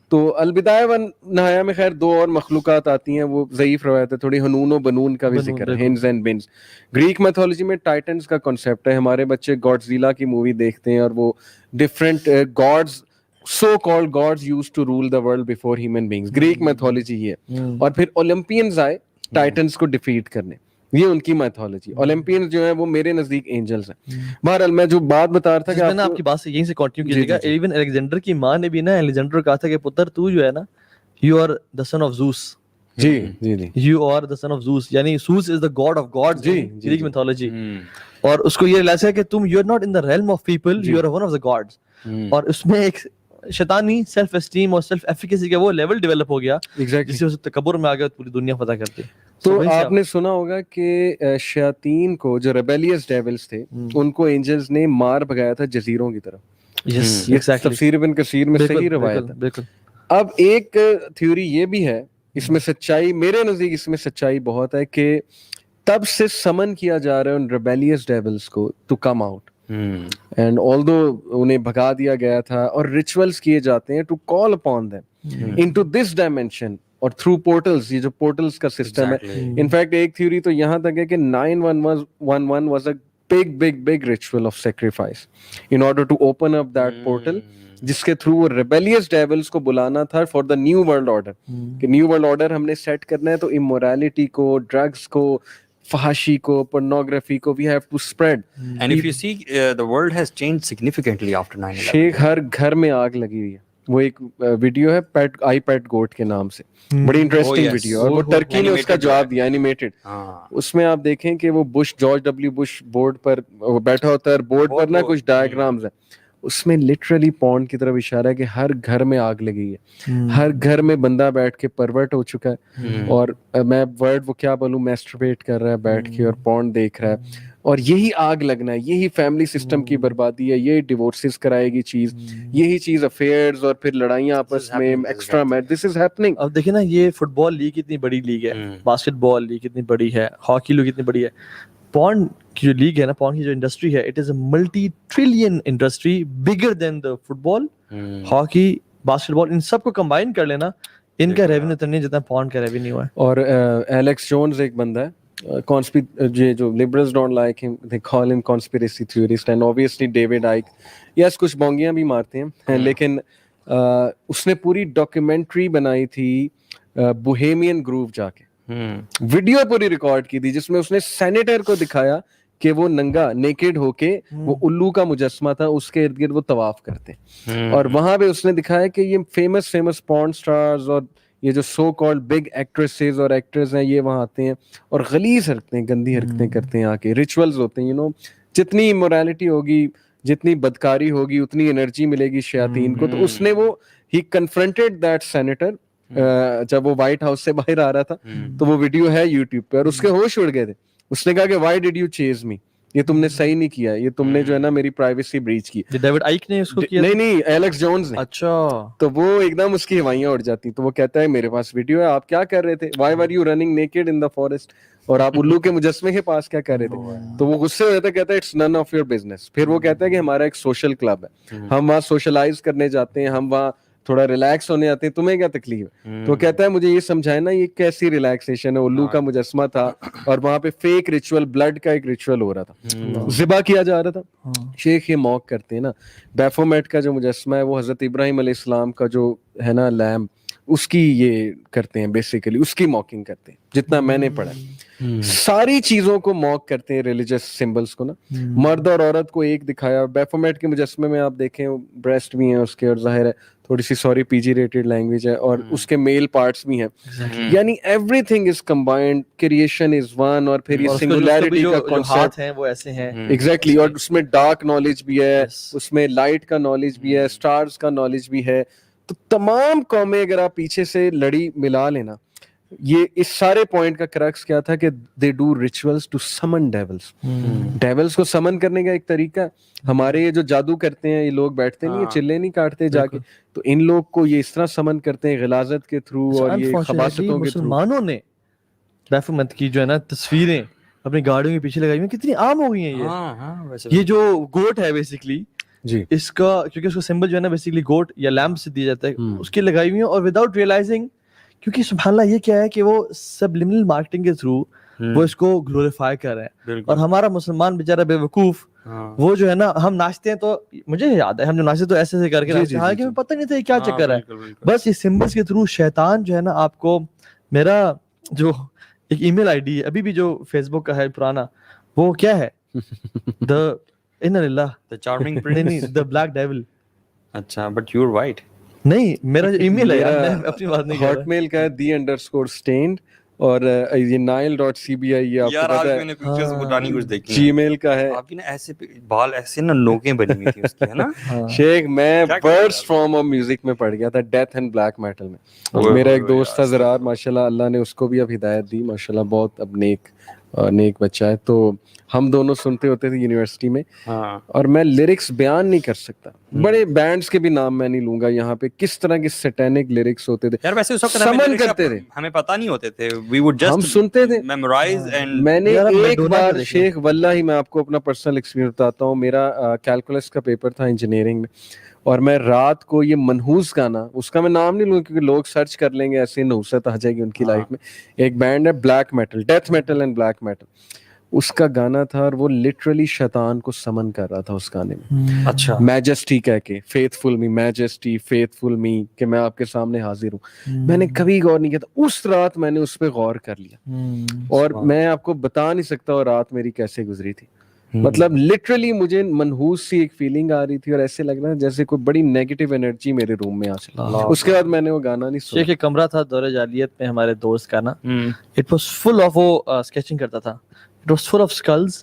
Speaker 3: تو البدایہ و نہایہ میں خیر 2 اور مخلوقات آتی ہیں, وہ ضعیف روایت ہے تھوڑی, حنون و بنون کا بھی ذکر ہے, ہنز اینڈ بنز. گریک میتھولوجی میں ٹائٹنز کا کنسیپٹ ہے. ہمارے بچے گاڈزیلا کی مووی دیکھتے ہیں اور وہ different God's, so called gods used to rule the world before human beings. Greek mythology یہ ہے. اور پھر اولمپینز آئے ٹائٹنز کو ڈیفیٹ کرنے, یہ ان کی میتھولوجی. اولمپینز جو ہیں وہ میرے نزدیک اینجلز ہیں. بہرحال میں جو بات بتا رہا تھا کہ
Speaker 1: آپ کی بات سے یہیں سے کنٹینیو کیجیے گا, ایون الیگزینڈر کی ماں نے بھی نا الیگزینڈر کو کہا تھا کہ پتر تو جو ہے نا, you are the son of Zeus. You are the son of Zeus, یعنی Zeus is the god of gods in Greek mythology. اور اس کو یہ ریلائز ہے کہ تم you are not in the realm of people, you are one of the gods. اور اس میں ایک شیطانی سیلف اسٹیم اور سیلف ایفیکیسی کا وہ لیول ڈیولپ ہو گیا جس سے تکبر میں آ گیا, پوری دنیا فتح کرتے.
Speaker 3: تو آپ نے سنا ہوگا کہ شیاطین کو, جو ریبیلیس ڈیولز تھے, ان کو اینجلز نے مار بھگایا تھا جزیروں کی طرف. تفسیر ابن کثیر میں صحیح روایت ہے. اب ایک تھیوری یہ بھی ہے, اس میں سچائی, میرے نزدیک اس میں سچائی بہت ہے, کہ تب سے سمن کیا جا رہا ہے ان ریبیلیس ڈیولز کو to come out, and although انہیں بھگا دیا گیا تھا, اور ریچولز کیے جاتے ہیں to call upon them into this dimension, اور تھرو پورٹلز, یہ جو پورٹلز کا سسٹم ہے. انفیکٹ ایک تھیوری تو یہاں تک ہے کہ 911 was a big ritual of sacrifice in order to open up that portal, جس کے تھرو وہ ریبیلیس ڈیولز کو بلانا تھا for the new world order, کہ نیو ورلڈ آرڈر ہم نے سیٹ کرنا ہے, تو امورالٹی کو, ڈرگس کو, فحاشی کو, pornography کو we have to spread.
Speaker 2: And if you see the world has changed significantly after 9/11.
Speaker 3: شیخ ہر گھر میں آگ لگی ہوئی ہے. وہ ایک ویڈیو ہے آئی پیٹ گوٹ کے نام سے, بڑی انٹرسٹنگ ویڈیو, اور وہ ٹرکی نے اس کا جواب دیا اینیمیٹڈ. اس میں آپ دیکھیں کہ وہ جارج ڈبلیو بش بورڈ پر بیٹھا ہوتا ہے, بورڈ پر نا کچھ ڈائیگرامز ہیں, اس میں لٹرلی پورن کی طرف اشارہ ہے کہ ہر گھر میں آگ لگی ہے, ہر گھر میں بندہ بیٹھ کے پرورٹ ہو چکا ہے, اور میں ورڈ وہ کیا بولوں, میسٹربیٹ کر رہا ہے بیٹھ کے اور پورن دیکھ رہا ہے, اور یہی آگ لگنا ہے, یہی فیملی سسٹم کی بربادی ہے, یہی ڈیورسز کرائے گی چیز, یہی چیز افیئرز اور پھر لڑائیاں آپس میں extra match, this is happening.
Speaker 1: اب دیکھیں نا یہ فٹ بال لیگ کتنی بڑی لیگ ہے, باسکٹ بال لیگ کتنی بڑی ہے, ہاکی لیگ کتنی بڑی ہے, پورن کی جو لیگ ہے نا, پورن کی جو انڈسٹری ہے, it is a multi trillion industry, bigger than the football, hockey, basketball, ان سب کو کمبائن کر لینا, ان کا ریونیو اتنا نہیں جتنا پورن کا ریونیو ہے.
Speaker 3: اور ایلیکس جونز ایک بندہ ہے, جو liberals don't like him, they call him conspiracy theorist, and obviously David Icke, yes کچھ بونگیاں بھی مارتے ہیں, لیکن اس نے پوری ڈاکیومنٹری بنائی تھی بوہیمین گروو جا کے, ویڈیو پوری ریکارڈ کی تھی جس میں اس نے سینیٹر کو دکھایا کہ وہ ننگا نیکڈ ہو کے, وہ الو کا مجسمہ تھا, اس کے ارد گرد وہ طواف کرتے, اور وہاں پہ اس نے دکھایا کہ یہ فیمس پورن سٹارز اور یہ جو سو کالڈ بگ ایکٹریسز اور ایکٹرز ہیں, یہ وہاں آتے ہیں اور غلیظ حرکتیں, گندی حرکتیں کرتے ہیں, آ کے ریچولز ہوتے ہیں, یو نو, جتنی امورالٹی ہوگی, جتنی بدکاری ہوگی, اتنی انرجی ملے گی شیاطین کو. تو اس نے وہ ہی کنفرنٹڈ دیٹ سینیٹر جب وہ وائٹ ہاؤس سے باہر آ رہا تھا, تو وہ ویڈیو ہے یوٹیوب پہ, اور اس کے ہوش اڑ گئے تھے. اس نے کہا کہ وائی ڈڈ یو چیز می, یہ تم نے صحیح نہیں کیا, یہ تم نے جو ہے نا میری پرائیویسی بریچ کی.
Speaker 1: ڈیوڈ آئیک نے اس کو کیا؟
Speaker 3: نہیں, ایلیکس جونز نے.
Speaker 1: اچھا.
Speaker 3: تو وہ ایک دم اس کی ہوائیاں اڑ جاتی. تو وہ کہتا ہے میرے پاس ویڈیو ہے, آپ کیا کر رہے تھے, why were you running naked in the forest, اور آپ الو کے مجسمے کے پاس کیا کر رہے تھے. تو وہ غصے ہو جاتا ہے, کہتا ہے it's none of your business. پھر وہ کہتا ہے کہ ہمارا ایک سوشل کلب ہے, ہم وہاں سوشلائز کرنے جاتے ہیں, ہم وہاں تھوڑا ریلیکس ہونے آتے ہیں, تمہیں کیا تکلیف ہے. تو کہتا ہے مجھے یہ سمجھائے نا یہ کیسی ریلیکسیشن ہے, الو کا مجسمہ تھا اور وہاں پہ فیک ریچول, بلڈ کا ایک ریچول ہو رہا تھا, ذبح کیا جا رہا تھا. شیخ یہ موک کرتے ہیں نا, بیفومیٹ کا جو مجسمہ ہے وہ حضرت ابراہیم علیہ السلام کا جو ہے نا لیمب, اس کی یہ کرتے ہیں بیسیکلی, اس کی موکنگ کرتے ہیں جتنا میں نے پڑھا. ساری چیزوں کو موک کرتے ہیں, ریلیجس سمبلس کو نا, مرد اور عورت کو ایک دکھایا. بیفومیٹ کے مجسمے میں آپ دیکھیں بریسٹ بھی ہیں اس کے, اور ظاہر ہے تھوڑی سی سوری پی جی ریٹڈ لینگویج ہے, اور اس کے میل پارٹس بھی ہیں, یعنی every thing is combined, creation is one, اور پھر یہ سنگولیرٹی کا کانسیپٹ
Speaker 1: ہے وہ ایسے ہیں
Speaker 3: ایگزیکٹلی. اور اس میں ڈارک نالج بھی ہے, اس میں لائٹ کا نالج بھی ہے, اسٹارز کا نالج بھی ہے. تو تمام قومیں اگر آپ پیچھے سے لڑی ملا لینا, یہ اس سارے پوائنٹ کا کرکس کیا تھا کہ دے ڈو ریچولز ٹو سمن ڈیولز. ڈیولز کو سمن کرنے کا ایک طریقہ ہے. ہمارے یہ جو جادو کرتے ہیں یہ لوگ بیٹھتے نہیں, چلے نہیں کاٹتے جا کے, تو ان لوگ کو یہ اس طرح سمن کرتے ہیں غلاظت کے تھرو اور یہ خباثتوں کے تھرو.
Speaker 1: مسلمانوں نے بیفومیٹ کی جو ہے نا تصویریں اپنی گاڑیوں کے پیچھے لگائی ہوئی, کتنی عام ہو گئی ہیں. یہ جو گوٹ ہے بیسیکلی,
Speaker 3: جی
Speaker 1: اس کا کیونکہ اس کا سمبل جو ہے نا بیسیکلی گوٹ یا لیمپ سے دیا جاتا ہے, اس کی لگائی ہوئی ہیں, اور وداؤٹ ریئلائزنگ, کیونکہ سبحان اللہ یہ کیا ہے کہ وہ سبلمنل مارکیٹنگ کے تھرو وہ اس کو گلوریفائی کر رہے ہیں. اور ہمارا مسلمان بیچارہ بے وقوف, وہ جو ہے نا, ہم ناچتے ہیں تو مجھے یاد ہے ہم جو ناچتے تو ایسے ایسے کر کے ناچتے ہیں, حالانکہ ہمیں پتہ نہیں تھا یہ کیا چکر ہے. بس یہ سمبلس کے تھرو شیطان جو ہے نا, آپ کو میرا جو ایک ای میل آئی ڈی ہے ابھی بھی جو فیس بک کا ہے پرانا, وہ کیا ہے, دا ان اللہ
Speaker 2: the charming prince,
Speaker 1: نہیں دا بلیک ڈیول.
Speaker 2: اچھا, but you're white.
Speaker 1: نہیں میرا جو ای میل ہے یار, میں اپنی بات نہیں کر رہا.
Speaker 3: ہاٹ میل کا ہے _stained, اور یہ nile.cbi, یہ آپ کو پتہ ہے.
Speaker 2: میں نے پکچرز پرانی کچھ دیکھی.
Speaker 3: جی میل کا ہے.
Speaker 2: آپ کی نا ایسے بال ایسے نا نوکیں بنی ہوئی تھی اس کی, ہے نا.
Speaker 3: شیخ میں برسٹ فرام آف میوزک میں پڑھ گیا تھا, ڈیتھ اینڈ بلیک میٹل میں. میرا ایک دوست تھا زرار, ماشاءاللہ اللہ نے اس کو بھی اب ہدایت دی, ماشاءاللہ بہت اب نیک بچہ ہے. تو ہم دونوں سنتے ہوتے تھے یونیورسٹی میں, اور میں لیرکس بیان نہیں کر سکتا, بڑے بینڈز کے بھی نام میں نہیں لوں گا یہاں پہ, کس طرح کے سیٹینک لیرکس ہوتے تھے.
Speaker 2: یار ویسے اس وقت
Speaker 3: سمن کرتے تھے,
Speaker 2: ہمیں پتہ نہیں ہوتے تھے, we would just
Speaker 3: ہم سنتے تھے,
Speaker 2: memorize. and
Speaker 3: میں نے ایک بار شیخ واللہ میں آپ کو اپنا پرسنل ایکسپیرینس بتاتا ہوں. میرا کیلکولس کا پیپر تھا انجینئرنگ میں, اور میں رات کو یہ منحوس گانا, اس کا میں نام نہیں لوں کیونکہ لوگ سرچ کر لیں گے, ایسے نحوست آ جائے گی ان کی لائف میں. ایک بینڈ ہے black metal, death metal and black metal, اس کا گانا تھا, اور وہ لٹرلی شیطان کو سمن کر رہا تھا اس گانے میں.
Speaker 2: اچھا,
Speaker 3: میجسٹی کہہ کے, فیتھفل می, میجسٹی فیتھفل می, کہ میں آپ کے سامنے حاضر ہوں. میں نے کبھی غور نہیں کیا تھا, اس رات میں نے اس پہ غور کر لیا, اور میں آپ کو بتا نہیں سکتا وہ رات میری کیسے گزری تھی. مطلب لٹرلی مجھے منحوس سی ایک فیلنگ آ رہی تھی, اور ایسے لگ رہا جیسے کوئی بڑی نیگیٹو انرجی میرے روم میں آ چلی. اس کے بعد میں نے وہ گانا نہیں سنا.
Speaker 1: ایک کمرہ تھا دور جاہلیت میں ہمارے دوست کا نا, اٹ واز فل آف, وہ اسکیچنگ کرتا تھا, it was full of skills,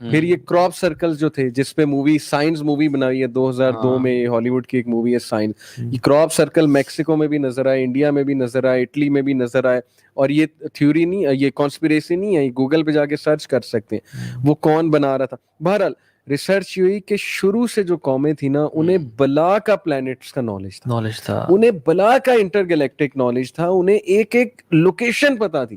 Speaker 3: پھر یہ کراپ سرکلز جو تھے جس پہ مووی سائنس مووی بنائی ہے 2002 میں, ہالی ووڈ کی ایک مووی ہے سائنس. یہ کراپ سرکل میکسیکو میں بھی نظر آئے, انڈیا میں بھی نظر آئے, اٹلی میں بھی نظر آئے. اور یہ تھیوری نہیں, یہ کانسپیریسی نہیں ہے, یہ گوگل پہ جا کے سرچ کر سکتے ہیں وہ کون بنا رہا تھا. بہرحال ریسرچ ہوئی کہ شروع سے جو قومیں تھیں نا انہیں بلا کا پلانٹس کا نالج تھا, انہیں بلا کا انٹر گلیکٹک نالج تھا, انہیں ایک ایک لوکیشن پتا تھی.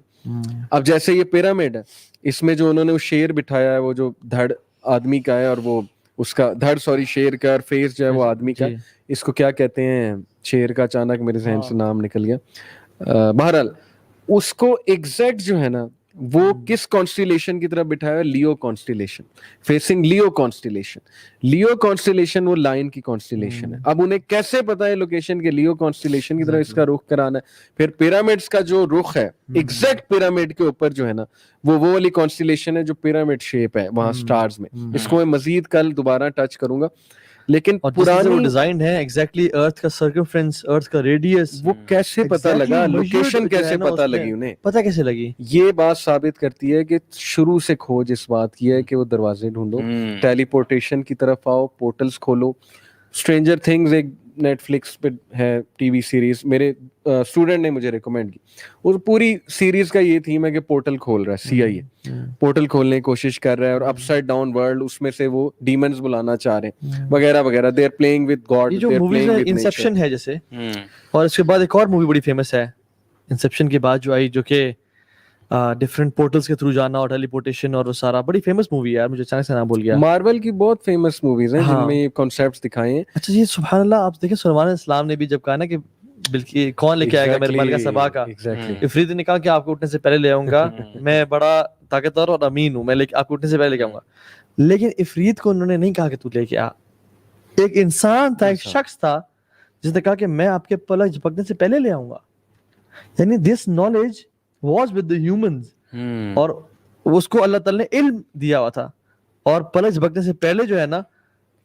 Speaker 3: اب جیسے یہ پیرامڈ ہے, اس میں جو انہوں نے وہ شیر بٹھایا ہے, وہ جو دھڑ آدمی کا ہے اور وہ اس کا دھڑ شیر کا, اور فیس جو ہے وہ آدمی کا, اس کو کیا کہتے ہیں شیر کا, اچانک میرے ذہن سے نام نکل گیا. بہرحال اس کو ایگزیکٹ جو ہے نا وہ کس کانسٹیلیشن کی طرف بٹھایا ہے, لیو کانسٹیلیشن, فیسنگ لیو کانسٹیلیشن. لیو کانسٹیلیشن وہ لائن کی کانسٹیلیشن ہے. اب انہیں کیسے پتا ہے لوکیشن کے لیو کانسٹیلیشن کی طرف اس کا رخ کرانا ہے. پھر پیرامڈس کا جو رخ ہے ایگزیکٹ پیرامڈ کے اوپر جو ہے نا وہ والی کانسٹیلیشن ہے جو پیرامڈ شیپ ہے وہاں سٹارز میں. اس کو میں مزید کل دوبارہ ٹچ کروں گا. لیکن
Speaker 1: پرانی ڈیزائن ہے ایگزیکٹلی ارتھ کا سرکمفرنس, ارتھ کا ریڈیس,
Speaker 3: وہ کیسے پتا لگا, لوکیشن کیسے پتا لگی, انہیں
Speaker 1: پتا کیسے لگی.
Speaker 3: یہ بات ثابت کرتی ہے کہ شروع سے کھوج اس بات کی ہے کہ وہ دروازے ڈھونڈو, ٹیلی پورٹیشن کی طرف آؤ, پورٹلز کھولو. اسٹرینجر تھنگز ایک نیٹ فلکس پہ ہے ٹی وی سیریز, میرے اسٹوڈنٹ نے مجھے ریکمینڈ کی. اور پوری سیریز کا یہ تھیم ہے کہ پورٹل کھول رہا ہے, CIA پورٹل کھولنے کی کوشش کر رہا ہے, اور اپ سائڈ ڈاؤن ورلڈ اس میں سے وہ ڈیمنز بلانا چاہ رہے ہیں وغیرہ وغیرہ. They are playing with God.
Speaker 1: جو موویز ہے انسیپشن ہے جیسے, اور اس کے بعد ایک اور مووی بڑی فیمس ہے انسیپشن کے بعد جو آئی, جو کہ ڈفرنٹ پورٹلز کے تھرو جانا اور ٹیلی پورٹیشن اور وہ سارا, بڑی فیمس مووی ہے یار, مجھے اچانک سے نام بھول گیا.
Speaker 3: مارول کی بہت فیمس موویز ہیں جن میں یہ کانسیپٹس دکھائے ہیں.
Speaker 1: اچھا جی, سبحان اللہ. آپ دیکھیں سلیمان علیہ السلام نے بھی جب کہا نا کہ بلکہ کون لے کے آئے گا میرے ملکہ سبا کا, افریت نے کہا کہ آپ کو اٹھنے سے پہلے لے آؤں گا, میں بڑا طاقتور اور امین ہوں, میں آپ کو اٹھنے سے پہلے لے کے آؤں گا. لیکن افریت کو انہوں نے نہیں کہا کہ تو لے کے آ. ایک انسان تھا, ایک شخص تھا جس نے کہا کہ میں آپ کے پلک جھپکنے سے پہلے لے آؤں گا. یعنی this knowledge was with the humans, اور اس کو اللہ تعالی نے علم دیا ہوا تھا. اور پلک جھپکنے سے پہلے جو ہے نا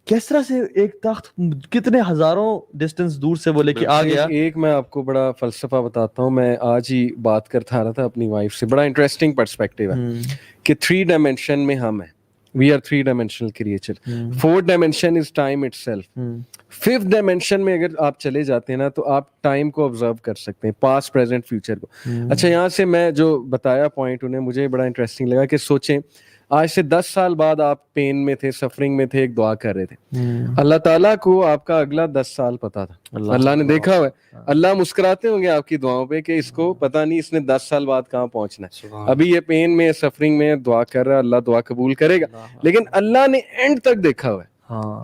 Speaker 1: کس طرح سے ایک تخت کتنے ہزاروں ڈسٹنس دور سے وہ لے کے آ گیا.
Speaker 3: ایک میں آپ کو بڑا فلسفہ بتاتا ہوں, میں آج ہی بات کرتا رہا تھا اپنی وائف سے, بڑا انٹرسٹنگ پرسپیکٹیو ہے کہ 3 ڈائمینشن میں ہم ہیں, we are 3 dimensional creature. 4th dimension is time itself. 5th dimension میں اگر آپ چلے جاتے ہیں نا تو آپ ٹائم کو آبزرو کر سکتے ہیں, پاسٹ پریزنٹ فیوچر کو. اچھا, یہاں سے میں جو بتایا پوائنٹ انہیں مجھے بڑا انٹرسٹنگ لگا کہ سوچیں آج سے 10 سال بعد آپ پین میں تھے, سفرنگ میں تھے, ایک دعا کر رہے تھے. اللہ تعالیٰ کو آپ کا اگلا 10 سال پتا تھا, اللہ نے دیکھا ہوا ہے. اللہ مسکراتے ہوں گے آپ کی دعاؤں پہ کہ اس کو پتا نہیں اس نے 10 سال بعد کہاں پہنچنا ہے. ابھی یہ پین میں, سفرنگ میں دعا کر رہا ہے, اللہ دعا قبول کرے گا, لیکن اللہ نے اینڈ تک دیکھا ہوا ہے.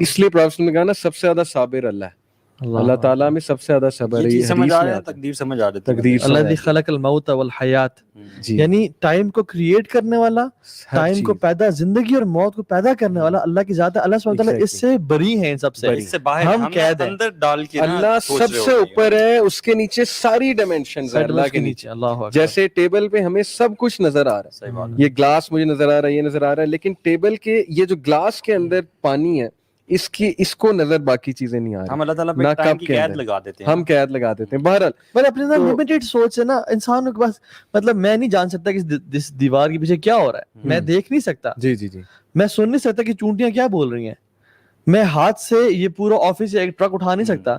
Speaker 3: اس لیے پروفیٹ نے کہا نا سب سے زیادہ صابر اللہ ہے, اللہ تعالیٰ میں سب سے زیادہ صبر ہے.
Speaker 2: سمجھ آ رہا ہے, تقدیر سمجھ آ رہی ہے.
Speaker 1: الذی خلق الموت والحیات, یعنی ٹائم کو کریٹ کرنے والا, ٹائم کو پیدا, زندگی اور موت کو پیدا کرنے والا اللہ کی ذات ہے. اللہ سبحانہ وتعالی اس سے بری ہیں, ان سب سے,
Speaker 2: اس سے باہر
Speaker 1: ہم قید ہیں.
Speaker 2: اندر ڈال کے
Speaker 3: اللہ سب سے اوپر ہے, اس کے نیچے ساری ڈائمینشنز ہیں اللہ کے نیچے. جیسے ٹیبل پہ ہمیں سب کچھ نظر آ رہا ہے, یہ گلاس مجھے نظر آ رہا ہے, یہ نظر آ رہا ہے, لیکن ٹیبل کے یہ جو گلاس کے اندر پانی ہے اس کو نظر باقی چیزیں نہیں آ رہی.
Speaker 2: ہم اللہ تعالیٰ پہ ٹائم کی قید لگا دیتے ہیں,
Speaker 3: ہم قید لگا دیتے ہیں. بہرحال
Speaker 1: پر اپنے اندر لمیٹڈ سوچ ہے نا انسان کے پاس, مطلب میں نہیں جان سکتا کہ اس دیوار کے پیچھے کیا ہو رہا ہے, میں دیکھ نہیں سکتا,
Speaker 3: جی جی جی,
Speaker 1: میں سن نہیں سکتا کہ چونٹیاں کیا بول رہی ہیں, میں ہاتھ سے یہ پورا آفس یا ایک ٹرک اٹھا نہیں سکتا.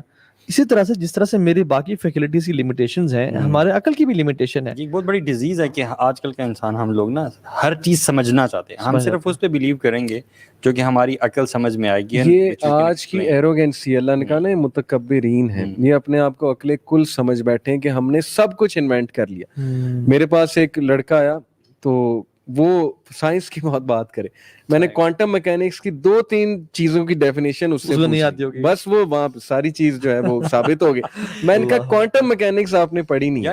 Speaker 1: اسی طرح سے جس طرح سے میری باقی فیکلٹیز کی لمیٹیشنز ہیں, ہمارے عقل کی بھی لمیٹیشن ہے.
Speaker 2: یہ بہت بڑی ڈیزیز ہے کہ آج کل کا انسان, ہم لوگ نا ہر چیز سمجھنا چاہتے ہیں, ہم صرف اس پہ بلیو کریں گے جو کہ ہماری عقل سمجھ میں آئے گی.
Speaker 3: یہ آج کی ایروگینسی, اللہ نے کہا نا متکبرین ہیں, یہ اپنے آپ کو عقل کل سمجھ بیٹھے ہیں کہ ہم نے سب کچھ انوینٹ کر لیا. میرے پاس ایک لڑکا آیا تو وہ سائنس کی بہت بات کرے, میں نے کوانٹم میکینکس کی 2-3 چیزوں کی ڈیفینیشن اس سے
Speaker 1: نہیں آتی ہوگی,
Speaker 3: بس وہ وہاں ساری چیز جو ہے وہ ثابت ہو گئی. میں نے کہا کوانٹم میکینکس آپ نے پڑھی نہیں.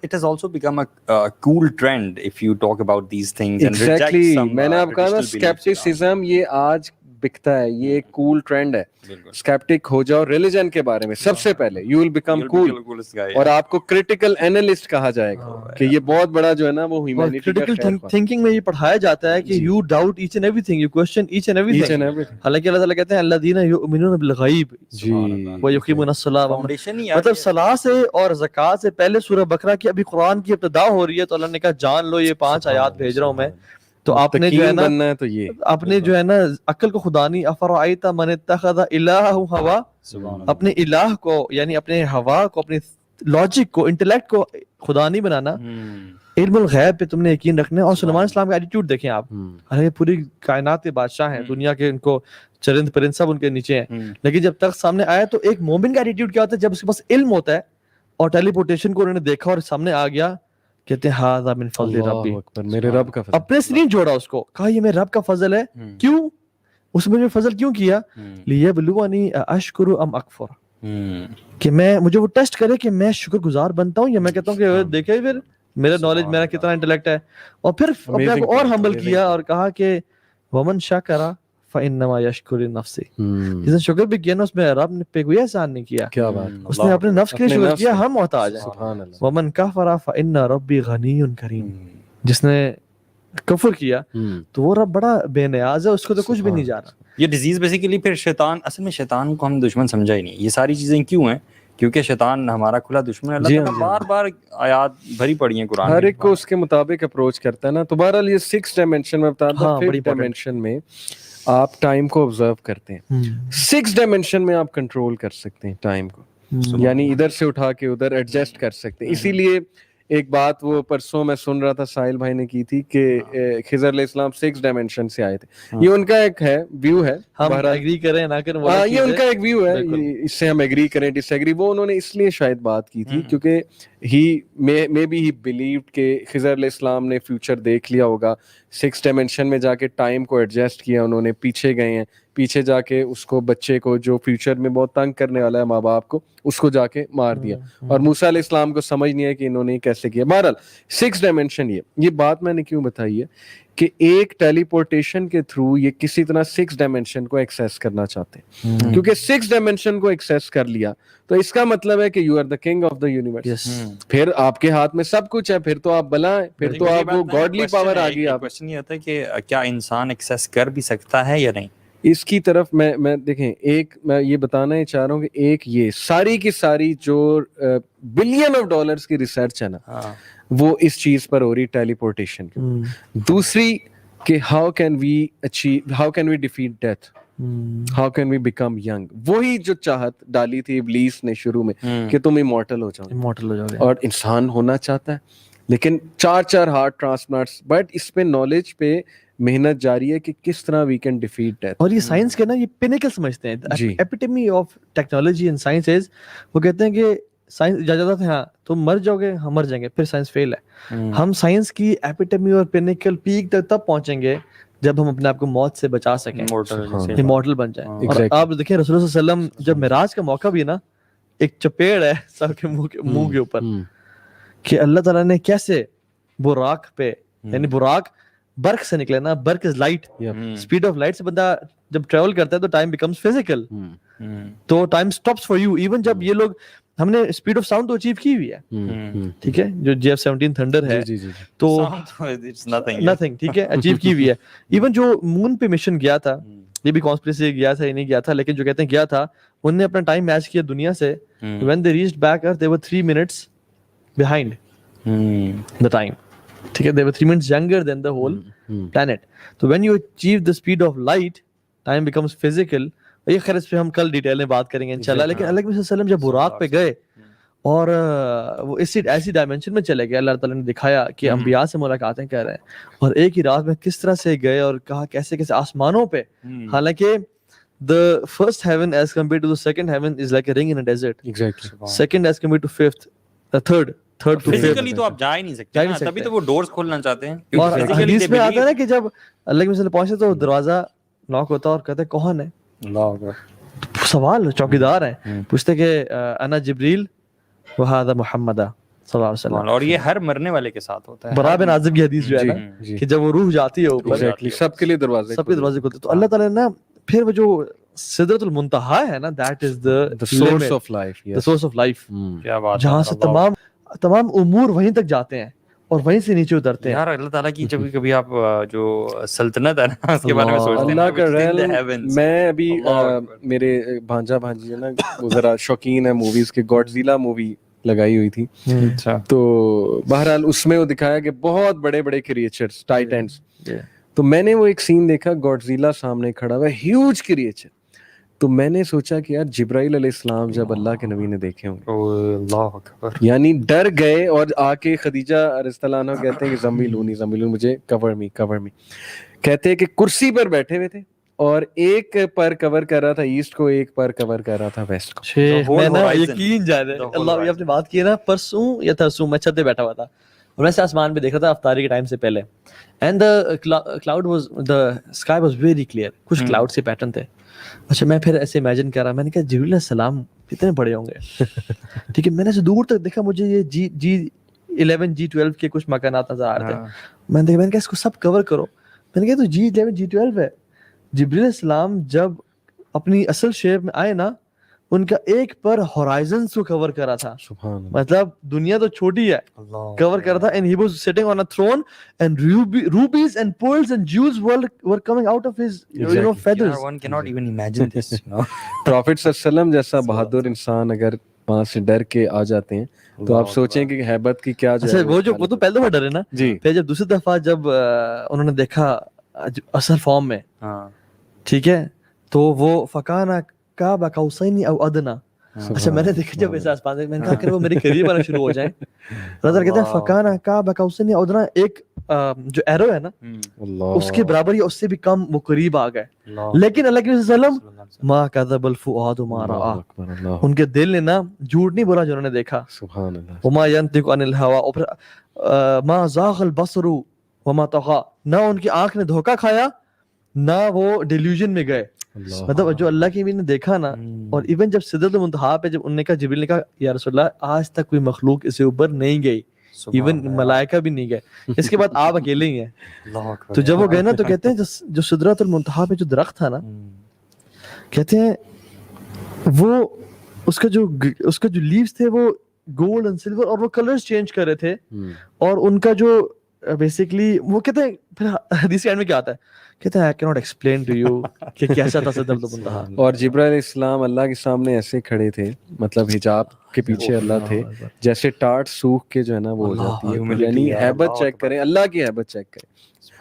Speaker 2: It has also become a cool trend if you talk about these things and reject
Speaker 3: Exactly.
Speaker 2: some
Speaker 3: میں نے آپ کہا نا skepticism یہ آج بکتا ہے, یہ ایک کول ٹرینڈ ہے. اسکیپٹک ہو جاؤ ریلیجن کے بارے میں سب سے پہلے, یو ول بیکم کول, اور آپ کو کریٹیکل اینالسٹ کہا جائے گا کہ یہ بہت بڑا جو ہے نا وہ ہیومینٹی کا
Speaker 1: کریٹیکل تھنکنگ میں یہ پڑھایا جاتا ہے کہ you doubt each and every thing, you question each and every thing. حالانکہ اللہ تعالیٰ کہتے ہیں الذین یؤمنون بالغیب ویقیمون الصلاۃ, مطلب صلاح سے اور زکوٰۃ سے پہلے سورہ بقرہ کی ابھی قرآن کی ابتدا ہو رہی ہے, تو اللہ نے کہا جان لو یہ 5 آیات بھیج رہا ہوں میں, تو آپ نے جو ہے نا
Speaker 3: بننا ہے تو یہ
Speaker 1: اپنے جو ہے نا عقل کو خدا نہیں، افرأیت من اتخذ الہ ہوا، اپنے الہ کو یعنی اپنے ہوا کو، اپنے لاجک کو، انٹلیکٹ کو خدا نہیں بنانا، علم الغیب پہ تم نے یقین رکھنا ہے. اور سلیمان السلام کا ایٹیٹیوڈ دیکھیں آپ، حالانکہ پوری کائنات کے بادشاہ ہیں، دنیا کے ان کو چرند پرند سب ان کے نیچے ہیں، لیکن جب تخت سامنے آیا تو ایک مومن کا ایٹیٹیوڈ کیا ہوتا ہے؟ جب اس کے پاس علم ہوتا ہے اور ٹیلی پورٹیشن کو انہوں نے دیکھا اور سامنے آ گیا، کہتے ہیں ھذا من فضل ربی،
Speaker 3: میرے رب کا فضل.
Speaker 1: اپنے سے نہیں جوڑا اس کو، کہا یہ میرے رب کا فضل ہے. کیوں؟ اس میں فضل کیوں کیا؟ لیبلونی اشکر ام اکفر، کہ مجھے وہ ٹیسٹ کرے کہ میں شکر گزار بنتا ہوں یا میں کہتا ہوں کہ دیکھیں پھر میرا نالج، میرا کتنا انٹلیکٹ ہے. اور پھر اپنے آپ کو اور ہمبل کیا اور کہا کہ ومن شکر فانما یشکر لنفسہ، جس نے شکر بھی کیا نا اس میں رب نے پہ کوئی احسان نہیں کیا،
Speaker 3: کیا بات،
Speaker 1: اس نے اپنے نفس کے لیے شکر کیا. ہم محتاج ہیں.
Speaker 3: سبحان اللہ.
Speaker 1: ومن کفر فان ربی غنی کریم، جس نے کفر کیا تو وہ رب بڑا بے نیاز ہے، اس کو تو کچھ بھی نہیں جانا.
Speaker 2: یہ ڈیزیز بیسیکلی پھر شیطان، اصل میں شیطان کو ہم دشمن سمجھا ہی نہیں. یہ ساری چیزیں کیوں ہیں؟ کیونکہ شیطان ہمارا کھلا دشمن ہے. اللہ تعالیٰ بار بار آیات بھری پڑی ہیں قرآن،
Speaker 3: ہر ایک کو اس کے مطابق اپروچ کرتا ہے نا. تو بہرحال یہ 6 ڈائمینشن میں بتا دوں، 5 ڈائمینشن میں آپ ٹائم کو آبزرو کرتے ہیں، 6 ڈائمینشن میں آپ کنٹرول کر سکتے ہیں ٹائم کو، یعنی ادھر سے اٹھا کے ادھر ایڈجسٹ کر سکتے ہیں. اسی لیے ایک بات وہ پرسوں میں سن رہا تھا ساحل بھائی نے کی تھی کہ خضر علیہ السلام 6 ڈائمینشن سے آئے تھے. یہ ان کا ایک ہے ویو ہے،
Speaker 1: ہم ایگری کریں نہ کریں
Speaker 3: یہ ان کا ایک ویو ہے، اس سے ہم ایگری کریں ڈس ایگری. وہ انہوں نے اس لیے شاید بات کی تھی کیونکہ مے بی ہی بلیوڈ کہ خضر علیہ السلام نے فیوچر دیکھ لیا ہوگا. 6 ڈائمینشن میں جا کے ٹائم کو ایڈجسٹ کیا انہوں نے، پیچھے گئے ہیں، پیچھے جا کے اس کو بچے کو جو فیوچر میں بہت تنگ کرنے والا ہے ماں باپ کو، اس کو جا کے مار دیا. اور موسیٰ علیہ السلام کو سمجھ نہیں ہے کہ انہوں نے کیسے کیا. بہرحال 6 ڈائمینشن یہ بات میں نے کیوں بتائی ہے کہ ایک ٹیلی پورٹیشن کے تھرو یہ کسی طرح 6 ڈائمینشن کو ایکسیس کرنا چاہتے ہیں، کیونکہ 6 ڈائمینشن کو ایکسیس کر لیا تو اس کا مطلب ہے کہ you are the king of the universe. پھر آپ کے ہاتھ میں سب کچھ ہے، پھر تو آپ بلا ہیں، پھر تو آپ وہ گاڈلی پاور آ گئی. آپ
Speaker 2: کوشچن یہ ہوتا ہے کہ کیا انسان ایکسیس کر بھی سکتا ہے یا نہیں؟
Speaker 3: اس کی طرف میں دیکھیں، ایک میں یہ بتانا ہی چاہ رہا ہوں کہ ایک یہ ساری کی ساری جو بلین آف ڈالرز کی ریسرچ ہے نا، وہ اس چیز پر ہو رہی ٹیلی پورٹیشن کی. دوسری کہ how can we defeat death, how can we become young. وہی جو چاہت ڈالی تھی ابلیس نے شروع میں کہ تم ایمورٹل ہو جاؤ، اور انسان ہونا چاہتا ہے، لیکن 4 ہارٹ ٹرانسپلانٹس. بٹ اس پہ نالج پہ محنت جاری ہے کہ کس طرح وی کین ڈیفیٹ ڈیتھ.
Speaker 1: اور یہ سائنس کے نا یہ پینیکل سمجھتے ہیں، epitome of technology and science is, وہ کہتے ہیں کہ سائنس اجازت ہے ہاں تم مر جاؤ گے، ہم مر جائیں گے، پھر سائنس فیل ہے. ہم سائنس کی ایپیٹمی اور پینیکل پیک تک تب پہنچیں گے جب ہم اپنے آپ کو موت سے بچا سکیں، امورٹل بن جائیں. اور آپ دیکھیں رسول اللہ صلی اللہ علیہ وسلم جب معراج کا موقع بھی نا، ایک چپیڑ ہے سب کے منہ کے اوپر کہ اللہ تعالیٰ نے کیسے براق پہ، یعنی براق برق سے نکلے نا، برق is light, speed of light سے بندہ جب ٹریول کرتا ہے تو ٹائم بیکمز فزیکل، تو time stops for you. Even جب یہ لوگ، ہم نے اسپیڈ آف ساؤنڈ تو اچیو کی ہوئی ہے، ٹھیک ہے، جو JF-17 تھنڈر ہے تو نتھنگ، ٹھیک ہے، اچیو کی ہوئی ہے. ایون جو مون پہ مشن گیا تھا، یہ بھی کانسپریسی گیا تھا یا نہیں گیا تھا، لیکن جو کہتے ہیں گیا تھا، انہوں نے اپنا ٹائم میچ کیا دنیا سے. when they reached back earth they were 3 minutes behind the time, ٹھیک ہے، they were 3 minutes younger than the whole planet. So when you achieve the speed of light, time becomes physical. یہ خیر اس پہ ہم کل ڈیٹیل میں بات کریں گے انشاءاللہ. لیکن اللہ کے وسلم جب براق پہ گئے اور وہ ایسی ڈائمینشن میں چلے گئے، اللہ تعالیٰ نے دکھایا کہ انبیاء سے ملاقاتیں کر رہے ہیں، اور ایک ہی رات میں کس طرح سے گئے اور کہا کیسے کیسے آسمانوں پہ. حالانکہ the first heaven as compared to the second heaven is like a ring in a desert. Exactly. Second as compared to fifth, the third to fifth.
Speaker 2: Physically تو آپ جا ہی نہیں سکتے، تبھی تو وہ ڈورز کھولنا چاہتے ہیں.
Speaker 1: اور حدیث میں آتا ہے نا کہ جب اللہ کے وسلم پہنچے تو دروازہ ناک ہوتا اور کہتے کون ہے؟ اللہ اکبر. سوال چوکیدار ہیں، پوچھتے کہ انا جبریل وہذا محمد صلی اللہ علیہ وسلم.
Speaker 2: اور یہ ہر مرنے والے کے ساتھ ہوتا ہے.
Speaker 1: برا بن عازب کی حدیث جو ہے نا کہ جب وہ روح جاتی ہے اوپر،
Speaker 3: سب کے لیے دروازے
Speaker 1: کھلتے. تو اللہ تعالیٰ نے نا پھر وہ جو سدرۃ المنتہا ہے نا، that is the source of life, the source of life.
Speaker 2: کیا بات،
Speaker 1: جہاں سے تمام امور وہیں تک جاتے ہیں اور وہیں سے نیچے اترتے ہیں.
Speaker 2: یار اللہ تعالیٰ کی جب کبھی آپ جو سلطنت ہے نا اس کے بارے میں سوچتے ہیں،
Speaker 3: اللہ کا ریل. میں ابھی میرے بھانجا بھانجی ہے نا، وہ ذرا شوقین ہے موویز کے، گاڈزیلا مووی لگائی ہوئی تھی، تو بہرحال اس میں وہ دکھایا کہ بہت بڑے بڑے کریچرز، ٹائٹنز، تو میں نے وہ ایک سین دیکھا, گاڈزیلا سامنے کھڑا ہوا ہے, ہیوج کریچر. تو میں نے سوچا کہ یار جبرائیل علیہ السلام جب اللہ کے نبی نے دیکھے ہوں گے,
Speaker 2: اللہ اکبر,
Speaker 3: یعنی ڈر گئے اور آ کے خدیجہ رضی اللہ عنہا کہتے ہیں کہ زمیلونی مجھے کور می, کہتے ہیں کہ کرسی پر بیٹھے ہوئے تھے اور ایک پر کور کر رہا تھا ایسٹ کو, ایک پر کور کر رہا تھا ویسٹ کو.
Speaker 1: شیخ میں نا یقین جانے اللہ, یہ آپ نے بات کی نا, پرسوں یا ترسوں میں چھت پہ بیٹھا ہوا تھا اور ویسے آسمان پہ دیکھ رہا تھا افطاری کے ٹائم سے پہلے, and the sky was very clear, کچھ کلاؤڈ سے پیٹرن تھے. اچھا میں پھر ایسے امیجن کر رہا, میں نے کہا جبریل علیہ السلام کتنے بڑے ہوں گے, ٹھیک ہے. میں نے ایسے دور تک دیکھا, مجھے یہ G11 G12 کے کچھ مکانات نظر آ رہے تھے. میں نے کہا اس کو سب کور کرو. میں نے کہا تو G11 G12 ہے. جبریل علیہ السلام جب اپنی اصل شیپ میں آئے نا, ان کا ایک پر ہورائزنز کو کور کرا تھا, مطلب دنیا تو چھوٹی ہے, کور کرا تھا. And he was sitting on a throne and rubies and pearls and jewels were coming out of his feathers.
Speaker 2: one cannot even imagine this,
Speaker 3: prophet صلی اللہ علیہ وسلم جیسا بہادر انسان اگر وہاں سے ڈر کے آ جاتے ہیں تو آپ سوچیں کہ ہیبت کی کیا جو ہے.
Speaker 1: وہ تو پہلے دفعہ ڈرے نا جی, پھر جب دوسری دفعہ جب انہوں نے دیکھا اصل فارم میں, ٹھیک ہے, تو وہ فکانا قاب قوسین او ادنا. اچھا میں نے دیکھا جب ایسا آسمان میں نے کہا کہ وہ میرے قریب آنا شروع ہو جائیں. رضا کہتے ہیں فکانا قاب قوسین او ادنا, ایک جو ایرو ہے نا اس کے برابر یا اس سے بھی کم وہ قریب آ گئے. لیکن اللہ کے صلی اللہ علیہ وسلم ما کذب الفؤاد ما رأى, ان کے دل نے نا جھوٹ نہیں بولا جو انہوں نے دیکھا.
Speaker 3: سبحان اللہ.
Speaker 1: وما ينطق عن الهوى ما زاغ البصر وما طغى, نہ ان کی آنکھ نے دھوکا کھایا نہ وہ ڈیلیوژن میں گئے. مطلب جو اللہ کی نے دیکھا نا, اور ایون جب سدرۃ المنتہا پہ جب انہوں نے کہا, جبریل نے کہا یا رسول اللہ آج تک کوئی مخلوق اسے اوپر نہیں گئی, ایون ملائکہ بھی نہیں گئے, اس کے بعد آپ اکیلے ہی ہیں. تو جب وہ گئے نا تو کہتے ہیں جو سدرۃ المنتہا پہ جو درخت تھا نا, کہتے ہیں وہ اس کا جو لیوز تھے وہ گولڈ اینڈ سلور, اور وہ کلرز چینج کر رہے تھے, اور ان کا جو بیسیکلی وہ کہتے ہیں پھر حدیث کے اینڈ میں کیا آتا ہے, کہتے ہیں I cannot explain to you کہ کیسا تھا سدرۃ المنتہا.
Speaker 3: اور جبرائیل علیہ السلام اللہ کے سامنے ایسے کھڑے تھے, مطلب حجاب کے پیچھے اللہ تھے, جیسے ٹاٹ سوکھ کے جو ہے نا وہ ہو جاتی ہے. یعنی ہیبت چیک کریں, اللہ کی ہیبت چیک کریں.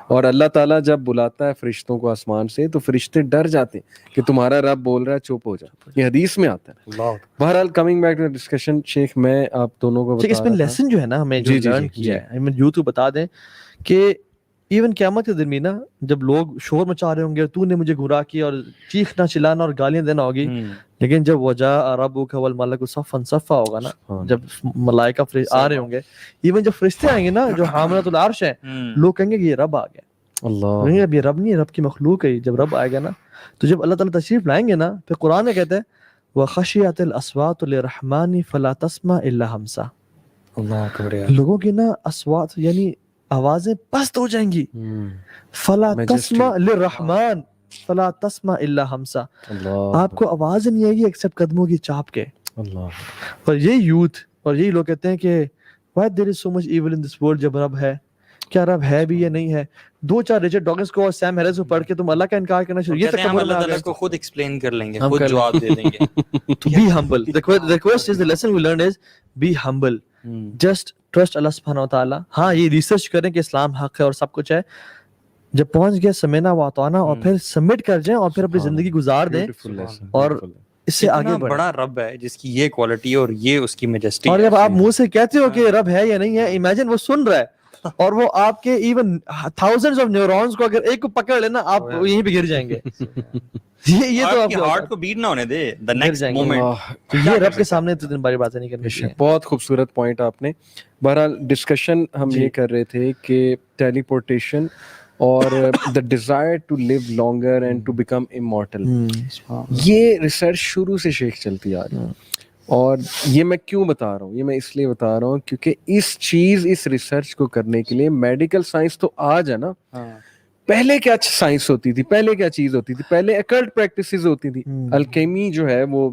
Speaker 3: اور اللہ تعالیٰ جب بلاتا ہے فرشتوں کو آسمان سے تو فرشتے ڈر جاتے ہیں کہ تمہارا رب بول رہا ہے, چپ ہو جا. یہ حدیث میں آتا ہے. بہرحال کمنگ بیک ٹو ڈسکشن, شیخ میں آپ دونوں کو
Speaker 1: اس میں لیسن جو ہے نا ہمیں جو لرن کیا ہے, ہمیں یوں تو بتا دیں کہ ایون قیامت کے دن بھی نا جب لوگ شور مچا رہے ہوں گے, تو نے مجھے گمراہ کیا, اور چیخنا چلانا اور گالیاں دینا ہوگی, لیکن جب وجاء ربک والملک صفا صفا ہوگا نا, جب ملائکہ آ رہے ہوں گے, ایون جب فرشتے آئیں گے نا جو حاملۃ العرش ہیں, لوگ کہیں گے کہ یہ رب آ گیا. اللہ, اب یہ رب نہیں, رب کی مخلوق ہے. جب رب آئے گا نا تو جب اللہ تعالیٰ تشریف لائیں گے نا, پھر قرآن میں کہتے ہیں وخشیت الاصوات للرحمن فلا تسمع الا ہمسا.
Speaker 2: اللہ اکبر.
Speaker 1: لوگوں کی نا اصوات یعنی آوازیں پست ہو جائیں گی, فلا تسمع للرحمن فلا تسمع الا ہمسا, آپ کو آواز نہیں آئے گی ایکسپٹ قدموں کی چاپ کے. اور یہ یوتھ اور یہی لوگ کہتے ہیں کہ why there is so much evil in this world, جب رب ہے, کیا رب ہے بھی یا نہیں ہے. 2-4 ریچرڈ ڈاکنز کو اور سیم ہیرس کو پڑھ کے تم اللہ کا انکار کرنا شروع, یہ تکبر
Speaker 2: اللہ تعالیٰ کو خود ایکسپلین کر لیں گے, خود جواب دے دیں گے.
Speaker 1: Be humble. The request is, the lesson we learned is be humble. Just trust اللہ سبحانہ وتعالی. ہاں یہ ریسرچ کریں کہ اسلام حق ہے اور سب کچھ ہے, جب پہنچ گیا سمینا واتانا, اور پھر سبمٹ کر جائیں اور پھر اپنی زندگی گزار دیں, اور اس سے آگے بڑھیں.
Speaker 2: بڑا رب ہے جس کی یہ کوالٹی اور یہ اس کی میجسٹی.
Speaker 1: اور جب آپ منہ سے کہتے ہو کہ رب ہے یا نہیں ہے, امیجن وہ سن رہا ہے, اور وہ آپ کے ایون تھاؤزنڈز آف نیورونز کو اگر ایک کو پکڑ لینا, آپ یہیں پہ گر جائیں گے. یہ تو آپ
Speaker 2: ہارٹ کو بیٹ نہ ہونے دے the next moment.
Speaker 1: یہ رب کے سامنے تو دن باری باتیں نہیں کرنی چاہیے.
Speaker 3: بہت خوبصورت پوائنٹ آپ نے. بہرحال ڈسکشن ہم یہ کر رہے تھے کہ ٹیلی پورٹیشن اور the desire to live longer and to become immortal, یہ ریسرچ شروع سے شیخ چلتی آ رہی ہے. اور یہ میں کیوں بتا رہا ہوں, یہ میں اس لیے بتا رہا ہوں کیونکہ اس ریسرچ کو کرنے کے لیے میڈیکل سائنس تو آج ہے نا, پہلے کیا سائنس ہوتی تھی, پہلے کیا چیز ہوتی تھی, پہلے اکلٹ پریکٹسز ہوتی تھی. الکیمی جو ہے وہ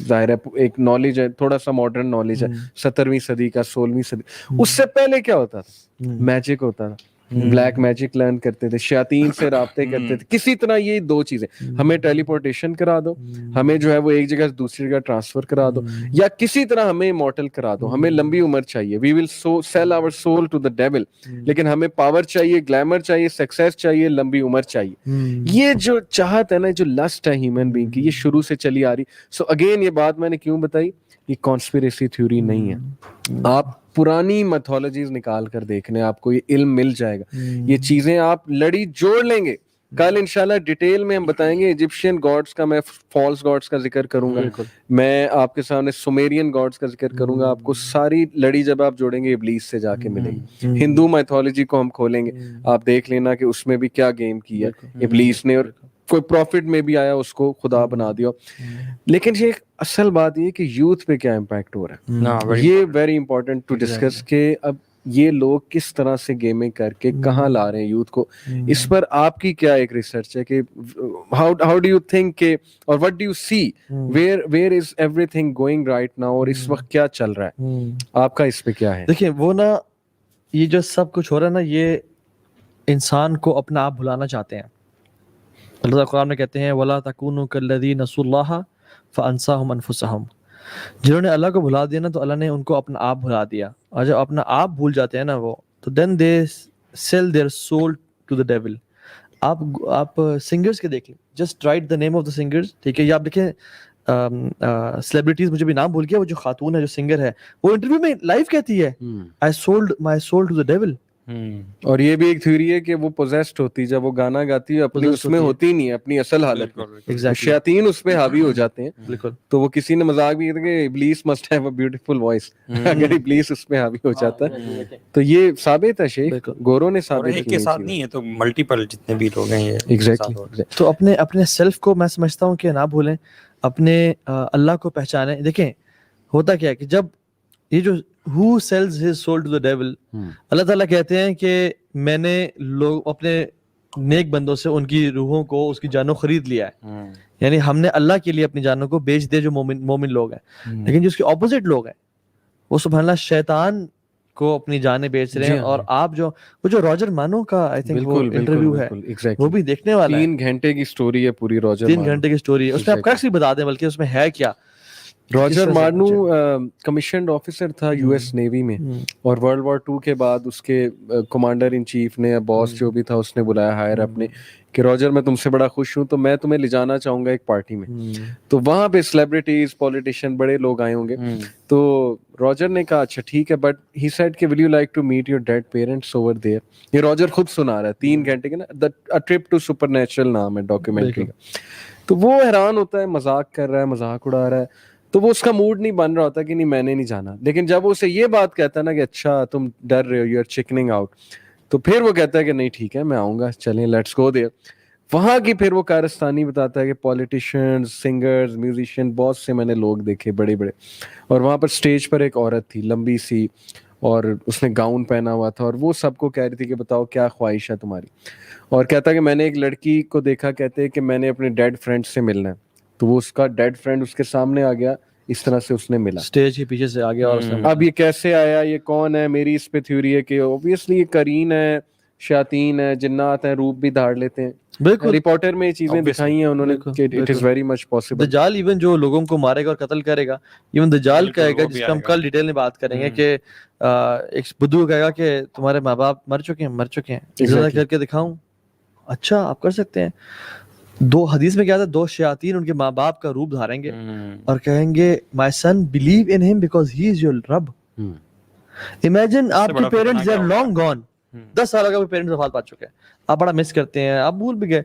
Speaker 3: ظاہر ہے ایک نالج ہے, تھوڑا سا ماڈرن نالج ہے, 17ویں صدی کا 16ویں صدی. اس سے پہلے کیا ہوتا تھا, میجک ہوتا تھا. بلیک میجک لرن کرتے تھے, شیاطین سے رابطے کرتے تھے, کسی طرح یہ دو چیزیں, ہمیں ٹیلی پورٹیشن کرا دو, ہمیں جو ہے وہ ایک جگہ سے دوسری جگہ ٹرانسفر کرا دو, یا کسی طرح ہمیں امورٹل کرا دو, ہمیں لمبی عمر چاہیے, we will sell our soul to the devil, لیکن ہمیں پاور چاہیے, گلیمر چاہیے, سکسیس چاہیے, لمبی عمر چاہیے. یہ جو چاہت ہے نا, جو لسٹ ہے ہیومن بینگ کی, یہ شروع سے چلی آ رہی. سو اگین یہ بات میں نے کیوں بتائی, یہ کانسپیریسی تھیوری نہیں ہے. آپ پرانی میتھولوجیز نکال کر دیکھنے, آپ کو یہ علم مل جائے گا. یہ چیزیں آپ لڑی جوڑ لیں گے. کل انشاءاللہ ڈیٹیل میں ہم بتائیں گے ایجپشین گاڈس کا, میں فالس گاڈس کا ذکر کروں گا, میں آپ کے سامنے سومیرین گاڈس کا ذکر کروں گا. آپ کو ساری لڑی جب آپ جوڑیں گے ابلیس سے جا کے ملے گی. ہندو میتھولوجی کو ہم کھولیں گے, آپ دیکھ لینا کہ اس میں بھی کیا گیم کی ہے ابلیس نے, اور کوئی پروفٹ میں بھی آیا اس کو خدا بنا دیا. لیکن یہ اصل بات یہ کہ یوتھ پہ کیا امپیکٹ ہو رہا ہے, یہ ویری امپورٹنٹ ٹو ڈسکس کہ اب یہ لوگ کس طرح سے گیمنگ کر کے کہاں لا رہے ہیں یوتھ کو. اس پر آپ کی کیا ایک ریسرچ ہے کہ ہاؤ ڈو یو تھنک کہ, اور what do you see, where is every thing going right now, اور اس وقت کیا چل رہا ہے, آپ کا اس پہ کیا ہے؟
Speaker 1: دیکھیں وہ نا, یہ جو سب کچھ ہو رہا ہے نا, یہ انسان کو اپنا آپ بھلانا چاہتے ہیں. اللہ تعالیٰ قرآن میں کہتے ہیں وَلَا تَكُونُوا كَالَّذِينَ نَسُوا اللَّهَ فَأَنسَاهُمْ أَنفُسَهُمْ, جنہوں نے اللہ کو بھلا دیا نا تو اللہ نے ان کو اپنا آپ بھلا دیا. اور جب اپنا آپ بھول جاتے ہیں نا وہ, تو then they sell their soul to the devil. آپ سنگرز کے دیکھ لیں, just write the name of the singers, ٹھیک ہے, یا آپ دیکھیں سیلیبریٹیز, مجھے بھی نام بھول گیا, وہ جو خاتون ہے جو سنگر ہے, وہ انٹرویو میں لائیو کہتی ہے I sold my soul to the devil.
Speaker 3: اور یہ بھی ایک تھیوری ہے کہ وہ پوزیسڈ ہوتی, جب وہ گانا گاتی ہے اپنی اس میں ہوتی نہیں ہے اپنی اصل حالت میں, شیاطین اس پہ حاوی ہو جاتے ہیں.
Speaker 1: بالکل.
Speaker 3: تو وہ کسی نے مذاق بھی کیا کہ ابلیس must have a beautiful voice, اگر ابلیس اس پہ حاوی ہو جاتا ہے تو یہ ثابت ہے, شیخ گورو نے ثابت
Speaker 2: ایک کے ساتھ نہیں ہے, تو ملٹیپل جتنے بھی لوگ ہیں یہ
Speaker 3: ایگزیکٹلی.
Speaker 1: تو اپنے سیلف کو میں سمجھتا ہوں کہ نہ بھولیں, اپنے اللہ کو پہچانیں. دیکھیں ہوتا کیا ہے کہ جب یہ جو who sells his soul to the devil, اللہ تعالیٰ کہتے ہیں کہ میں نے لوگ اپنے نیک بندوں سے ان کی روحوں کو, اس کی جانوں خرید لیا ہے. یعنی ہم نے اللہ کے لیے اپنی جانوں کو بیچ دے جو مومن لوگ ہیں. لیکن جو اس کے اپوزٹ لوگ ہیں وہ سبحان اللہ شیطان کو اپنی جانیں بیچ رہے ہیں. اور آپ جو وہ جو راجر مانو کا آئی تھنک وہ انٹرویو ہے, وہ بھی دیکھنے والا ہے.
Speaker 3: 3 گھنٹے کی سٹوری ہے پوری, راجر
Speaker 1: 3 گھنٹے کی سٹوری ہے. اس میں آپ کریکٹلی بتا دیں بلکہ اس میں ہے کیا.
Speaker 3: راجر مارنو کمیشنڈ آفیسر تھا یو ایس نیوی میں, اور ورلڈ وار 2 کے بعد اس کے کمانڈر ان چیف نے, باس جو بھی تھا, اس نے بلایا ہائر اپنے کہ راجر میں تم سے بڑا خوش ہوں, تو میں تمہیں لے جانا چاہوں گا ایک پارٹی میں. تو وہاں پہ سیلیبریٹیز, پولیٹیشین, بڑے لوگ آئے ہوں گے. تو راجر نے کہا اچھا ٹھیک ہے, بٹ ہی سیڈ کہ will you like to meet your dead parents over there. یہ راجر خود سنا رہا ہے 3 گھنٹے کے نا, a trip to supernatural نام ہے ڈاکیومنٹری کا. تو وہ حیران ہوتا ہے, مذاق کر رہا ہے, مذاق اڑا رہا ہے, تو وہ اس کا موڈ نہیں بن رہا ہوتا کہ نہیں میں نے نہیں جانا. لیکن جب وہ اسے یہ بات کہتا ہے نا کہ اچھا تم ڈر رہے ہو, یو آر چکننگ آؤٹ, تو پھر وہ کہتا ہے کہ نہیں ٹھیک ہے میں آؤں گا, چلیں لیٹس گو دیئر. وہاں کی پھر وہ کارستانی بتاتا ہے کہ پولیٹیشینز, سنگرز, میوزیشین, بہت سے میں نے لوگ دیکھے بڑے بڑے, اور وہاں پر سٹیج پر ایک عورت تھی لمبی سی, اور اس نے گاؤن پہنا ہوا تھا, اور وہ سب کو کہہ رہی تھی کہ بتاؤ کیا خواہش ہے تمہاری. اور کہتا کہ میں نے ایک لڑکی کو دیکھا, کہتے کہ میں نے اپنے ڈیڈ فرینڈ سے ملنا ہے. تو وہ اس کا ڈیڈ فرینڈ اس کے سامنے آ گیا, اس طرح سے اس نے ملا,
Speaker 1: اسٹیج کے پیچھے سے آ گیا. اور
Speaker 3: اب یہ کیسے آیا, یہ کون ہے, میری اس پہ تھیوری ہے کہ اوبویسلی یہ قرین ہے, شیاطین ہے, جنات ہیں, روپ بھی دھاڑ لیتے ہیں. بالکل, رپورٹر میں یہ چیزیں دکھائی ہیں انہوں نے کہ it is very much possible.
Speaker 1: دجال ایون جو لوگوں کو مارے گا اور قتل کرے گا, ایون دجال کہے گا, جس کا ہم کل ڈیٹیل میں بات کریں گے, کہ ایک بدو کہے گا کہ تمہارے ماں باپ مر چکے ہیں, زندہ کر کے دکھاؤں. اچھا آپ کر سکتے ہیں. 2 حدیث میں کیا تھا, 2 شیاطین ان کے ماں باپ کا روپ دھاریں گے اور کہیں گے مائی سن believe in him because he is your رب. امیجن آپ کے parents they are long gone, 10 سال کا پیرنٹس وفات پا چکے ہیں, آپ بڑا مس کرتے ہیں, آپ بھول بھی گئے.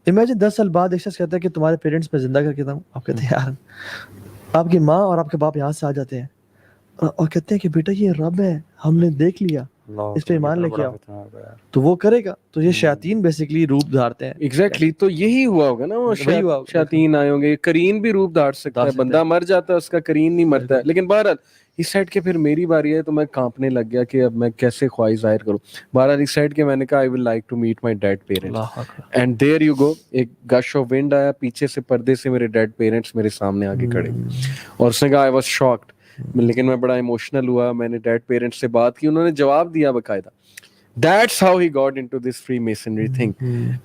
Speaker 1: امیجن 10 سال بعد ایک شخص کہتا ہے کہ تمہارے پیرنٹس میں زندہ کر کے دوں. آپ کہتے ہیں یار, آپ کی ماں اور آپ کے باپ یہاں سے آ جاتے ہیں اور کہتے ہیں کہ بیٹا یہ رب ہے, ہم نے دیکھ لیا, اس پہ ایمان لے کے آؤ, تو وہ کرے گا. تو یہ شیاطین بیسیکلی روپ دھارتے ہیں.
Speaker 3: ایگزیکٹلی, تو یہی ہوا ہوگا نا, وہ شیاطین آئے ہوں گے. کرین بھی روپ دھار سکتا ہے, بندہ مر جاتا ہے اس کا, کرین نہیں مرتا ہے. لیکن بہرحال اس سائڈ کے پھر میری باری ہے, تو میں کانپنے لگ گیا کہ اب میں کیسے خواہش ظاہر کروں. بہرحال اس سائڈ کے میں نے کہا I will like to meet my dead parents, and there you go. ایک گش آف ونڈ آیا, پیچھے سے پردے سے میرے ڈیڈ پیرنٹس میرے سامنے آ کے کھڑے, اور اس نے کہا آئی واز شاکڈ. لیکن میں بڑا ایموشنل ہوا, میں نے ڈیڈ پیرنٹس سے بات کی, انہوں نے جواب دیا باقاعدہ. That's how he got into this Freemasonry thing.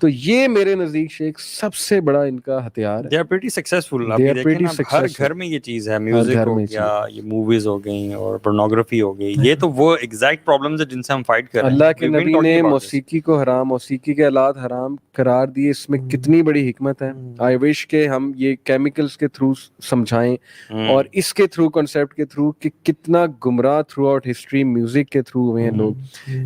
Speaker 3: تو یہ میرے نزدیک شیخ سب سے بڑا ان کا ہتھیار ہے.
Speaker 2: They are pretty successful. آپ دیکھیں نا ہر گھر میں یہ چیز ہے, میوزک ہو گیا, یہ موویز ہو گئی اور پورنوگرافی ہو گئی, یہ تو وہ ایگزیکٹ پرابلمز ہیں جن سے ہم فائٹ کر رہے ہیں.
Speaker 3: اللہ کے نبی نے موسیقی کو حرام, موسیقی کے آلات حرام قرار دیے, اس میں کتنی بڑی حکمت ہے. آئی وش کہ ہم یہ کیمیکلز کے تھرو سمجھائیں اور اس کے تھرو کنسیپٹ کے تھرو کہ کتنا گمراہ تھرو آؤٹ ہسٹری میوزک کے تھرو ہوئے ہیں لوگ.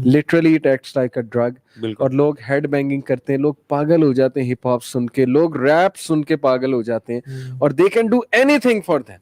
Speaker 3: Literally it acts like a drug. اور لوگ ہیڈ بینگنگ کرتے ہیں, لوگ پاگل ہو جاتے ہیں ہپ ہاپ سن کے, لوگ ریپ سن کے پاگل ہو جاتے ہیں, اور they can do any thing for them.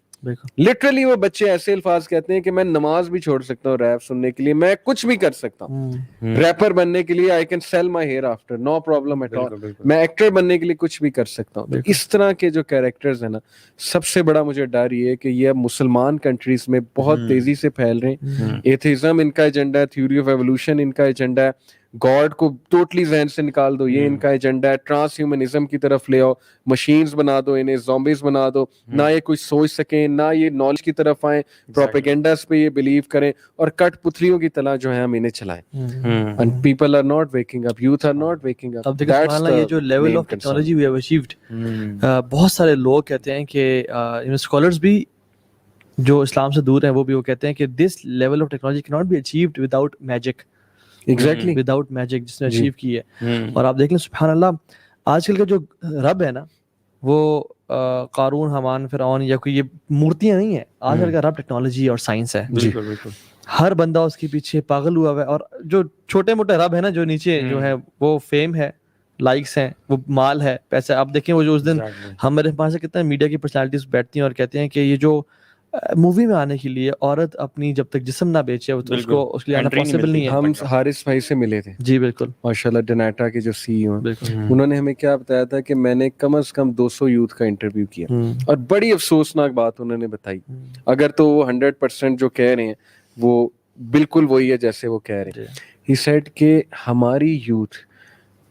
Speaker 3: Literally وہ بچے ایسے الفاظ کہتے ہیں کہ میں نماز بھی چھوڑ سکتا ہوں ریپ سننے کے لیے, میں کچھ بھی کر سکتا ہوں ریپر بننے کے لیے, I can sell my hair after, no problem at all, میں ایکٹر بننے کے لیے کچھ بھی کر سکتا ہوں. اس طرح کے جو کیریکٹرز ہیں نا, سب سے بڑا مجھے ڈر یہ ہے کہ یہ اب مسلمان کنٹریز میں بہت تیزی سے پھیل رہے ہیں. ایتھیزم ان کا ایجنڈا ہے, تھیوری آف ایوولوشن ان کا ایجنڈا ہے, گاڈ کو ٹوٹلی ذہن سے نکال دو, یہ ان کا ایجنڈا ہے. ٹرانس ہیومنزم کی طرف لے آؤ, مشینز بنا دو انہیں, زومبیز بنا دو, نہ یہ کچھ سوچ سکیں, نہ یہ نالج کی طرف آئیں, پروپیگنڈاز پہ یہ بلیو کریں, اور کٹ پتلیوں کی طرح جو ہے ہم انہیں چلائیں. And people are not waking up, youth are not waking up.
Speaker 1: اب دیکھیں سبحان اللہ, یہ جو level of technology we have achieved, بہت سارے لوگ کہتے ہیں کہ اسکالرز بھی جو اسلام سے دور ہیں وہ بھی وہ کہتے ہیں کہ دس لیول آف ٹیکنالوجی کی not be achieved without magic. Exactly without magic جس نے اچیو کی ہے. اور آپ دیکھ لیں سبحان اللہ, آج کل کا جو رب ہے نا وہ قارون, حامان, فرعون یا کوئی یہ مورتیاں نہیں ہیں. آج کل کا رب ٹیکنالوجی اور سائنس ہے. ہر بندہ اس کے پیچھے پاگل ہوا ہوا ہے. اور جو چھوٹے موٹے رب ہے نا, جو نیچے جو ہے وہ فیم ہے, لائکس ہیں, وہ مال ہے, پیسے. آپ دیکھیں وہ جو اس دن ہمارے پاس کتنے میڈیا کی پرسنالٹیز بیٹھتی ہیں اور کہتے ہیں کہ یہ جو مووی میں آنے کے لیے عورت اپنی جب تک جسم نہ بیچے تو اس کو اس کے لیے آنا پاسبل نہیں ہے.
Speaker 3: ہم حارث بھائی سے ملے تھے.
Speaker 1: جی بالکل,
Speaker 3: ماشاءاللہ, ڈناٹا کے جو سی ای او ہیں, انہوں نے ہمیں کیا بتایا تھا کہ میں نے کم از کم 200 یوتھ کا انٹرویو کیا, اور بڑی افسوسناک بات انہوں نے بتائی. اگر تو وہ 100% جو کہہ رہے ہیں وہ بالکل وہی ہے جیسے وہ کہہ رہے ہیں. ہی سیڈ کہ ہماری یوتھ,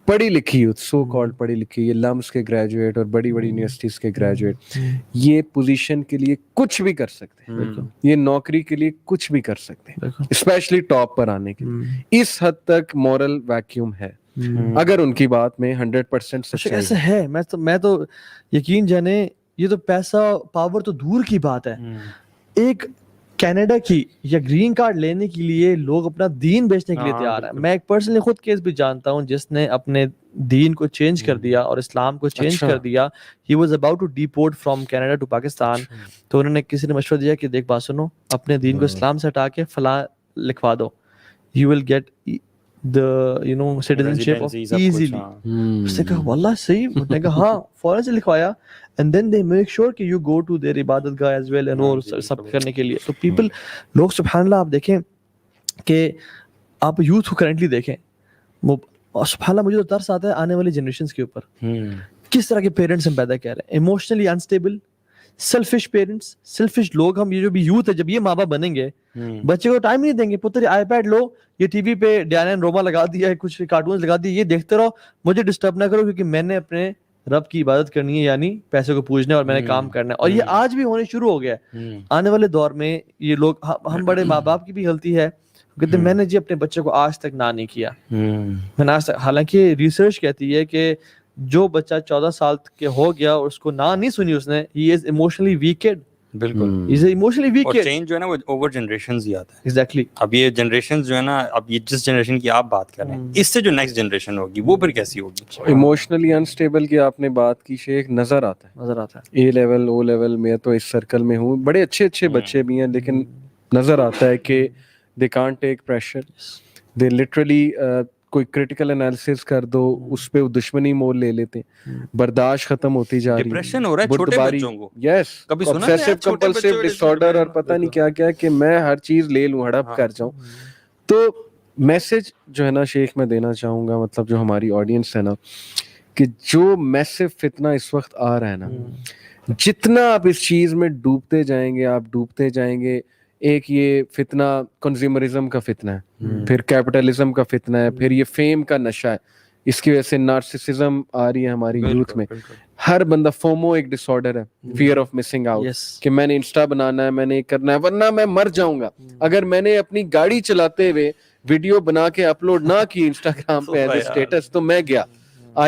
Speaker 3: پڑھی لکھی یوتھ, سو کالڈ پڑھی لکھی, یہ لمس کے گریجویٹ اور بڑی بڑی یونیورسٹیز کے گریجویٹ, یہ پوزیشن کے لیے کچھ بھی کر سکتے ہیں, یہ نوکری کے لیے کچھ بھی کر سکتے ہیں, اسپیشلی ٹاپ پر آنے کے لیے. اس حد تک مورل ویکیوم ہے اگر ان کی بات میں 100% سچائی
Speaker 1: ایسا ہے. میں تو یقین جانے, یہ تو پیسہ پاور تو دور کی بات ہے, ایک کینیڈا کی یا گرین کارڈ لینے کے لیے لوگ اپنا دین بیچنے کے لیے تیار ہیں. میں ایک پرسنلی خود کیس بھی جانتا ہوں جس نے اپنے دین کو چینج کر دیا اور اسلام کو چینج کر دیا. He was about to deport from Canada to Pakistan. تو انہوں نے کسی نے مشورہ دیا کہ دیکھ بات سنو, اپنے دین کو اسلام سے ہٹا کے فلاں لکھوا دو, you will get the citizenship of easily. اس نے کہا واللہ صحیح, اس نے کہا ہاں, فوراً سے لکھوایا. And then they make sure کہ you go to their عبادت گاہ as well and وہ سب کرنے کے لیے. تو people, لوگ سبحان اللہ, آپ دیکھیں کہ آپ یوتھ کو کرنٹلی دیکھیں, سبحان اللہ مجھے تو ترس آتا ہے آنے والی جنریشنز کے اوپر. کس طرح کے پیرنٹس ہم پیدا کر رہے ہیں, emotionally unstable, selfish parents, selfish لوگ. ہم یہ جو بھی یوتھ ہے, جب یہ ماں باپ بنیں گے, بچے کو ٹائم نہیں دیں گے. پتر آئی پیڈ لو, یہ ٹی وی پہ ڈیانا اینڈ روما لگا دیا ہے, کچھ کارٹونز لگا دیے, یہ دیکھتے رہو, مجھے ڈسٹرب نہ کرو کیونکہ میں نے اپنے رب کی عبادت کرنی ہے, یعنی پیسے کو پوجنا ہے, اور میں نے کام کرنا ہے. اور یہ آج بھی ہونے شروع ہو گیا ہے. آنے والے دور میں یہ لوگ, ہم بڑے ماں باپ کی بھی غلطی ہے, کہتے میں نے جی اپنے بچے کو آج تک نہ نہیں کیا, میں نے آج تک. حالانکہ ریسرچ کہتی ہے کہ جو بچہ 14 سال کے ہو گیا اور اس کو نہ نہیں سنی اس نے, ہی از ایموشنلی ویکڈ. بالکل, ہی از ایموشنلی ویکڈ.
Speaker 2: اور چینج جو ہے نا وہ اوور جنریشنز ہی آتا ہے.
Speaker 1: ایگزیکٹلی.
Speaker 2: اب یہ جنریشنز جو ہے نا, اب یہ جس جنریشن کی آپ بات کر رہے ہیں, اس سے جو نیکسٹ جنریشن ہوگی وہ پھر کیسی ہوگی.
Speaker 3: ایموشنلی انسٹیبل کی آپ نے بات کی شیخ, نظر آتا ہے. اے لیول, او لیول, میں تو اس سرکل میں ہوں, بڑے اچھے اچھے بچے بھی ہیں, لیکن نظر آتا ہے کہ they can't take pressure. they literally کوئی کرٹیکل انالیسس کر دو, اس پہ دشمنی مول لے لیتے ہیں, برداشت ختم ہوتی جا رہی ہے.
Speaker 2: ڈپریشن ہو رہا ہے چھوٹے بچوں کو.
Speaker 3: یس, obsessive compulsive disorder, اور پتہ نہیں کیا کیا, کہ میں ہر چیز لے لوں, ہڑپ کر جاؤں. تو میسج جو ہے نا شیخ میں دینا چاہوں گا, مطلب جو ہماری آڈینس ہے نا, کہ جو میسو فتنہ اس وقت آ رہا ہے نا, جتنا آپ اس چیز میں ڈوبتے جائیں گے, آپ ڈوبتے جائیں گے. ایک یہ فتنہ کنزیومرزم کا فتنہ ہے, پھر کیپٹلزم کا فتنہ ہے, پھر یہ فیم کا نشہ ہے, اس کی وجہ سے نارسسزم آ رہی ہے ہماری یوتھ میں. ہر بندہ, فومو ایک ڈس آرڈر ہے, فیئر آف مسنگ آؤٹ, کہ میں نے انسٹا بنانا ہے, میں نے کرنا ہے, ورنہ میں مر جاؤں گا. اگر میں نے اپنی گاڑی چلاتے ہوئے ویڈیو بنا کے اپلوڈ نہ کی انسٹاگرام پہ ایز اے اسٹیٹس, تو میں گیا. I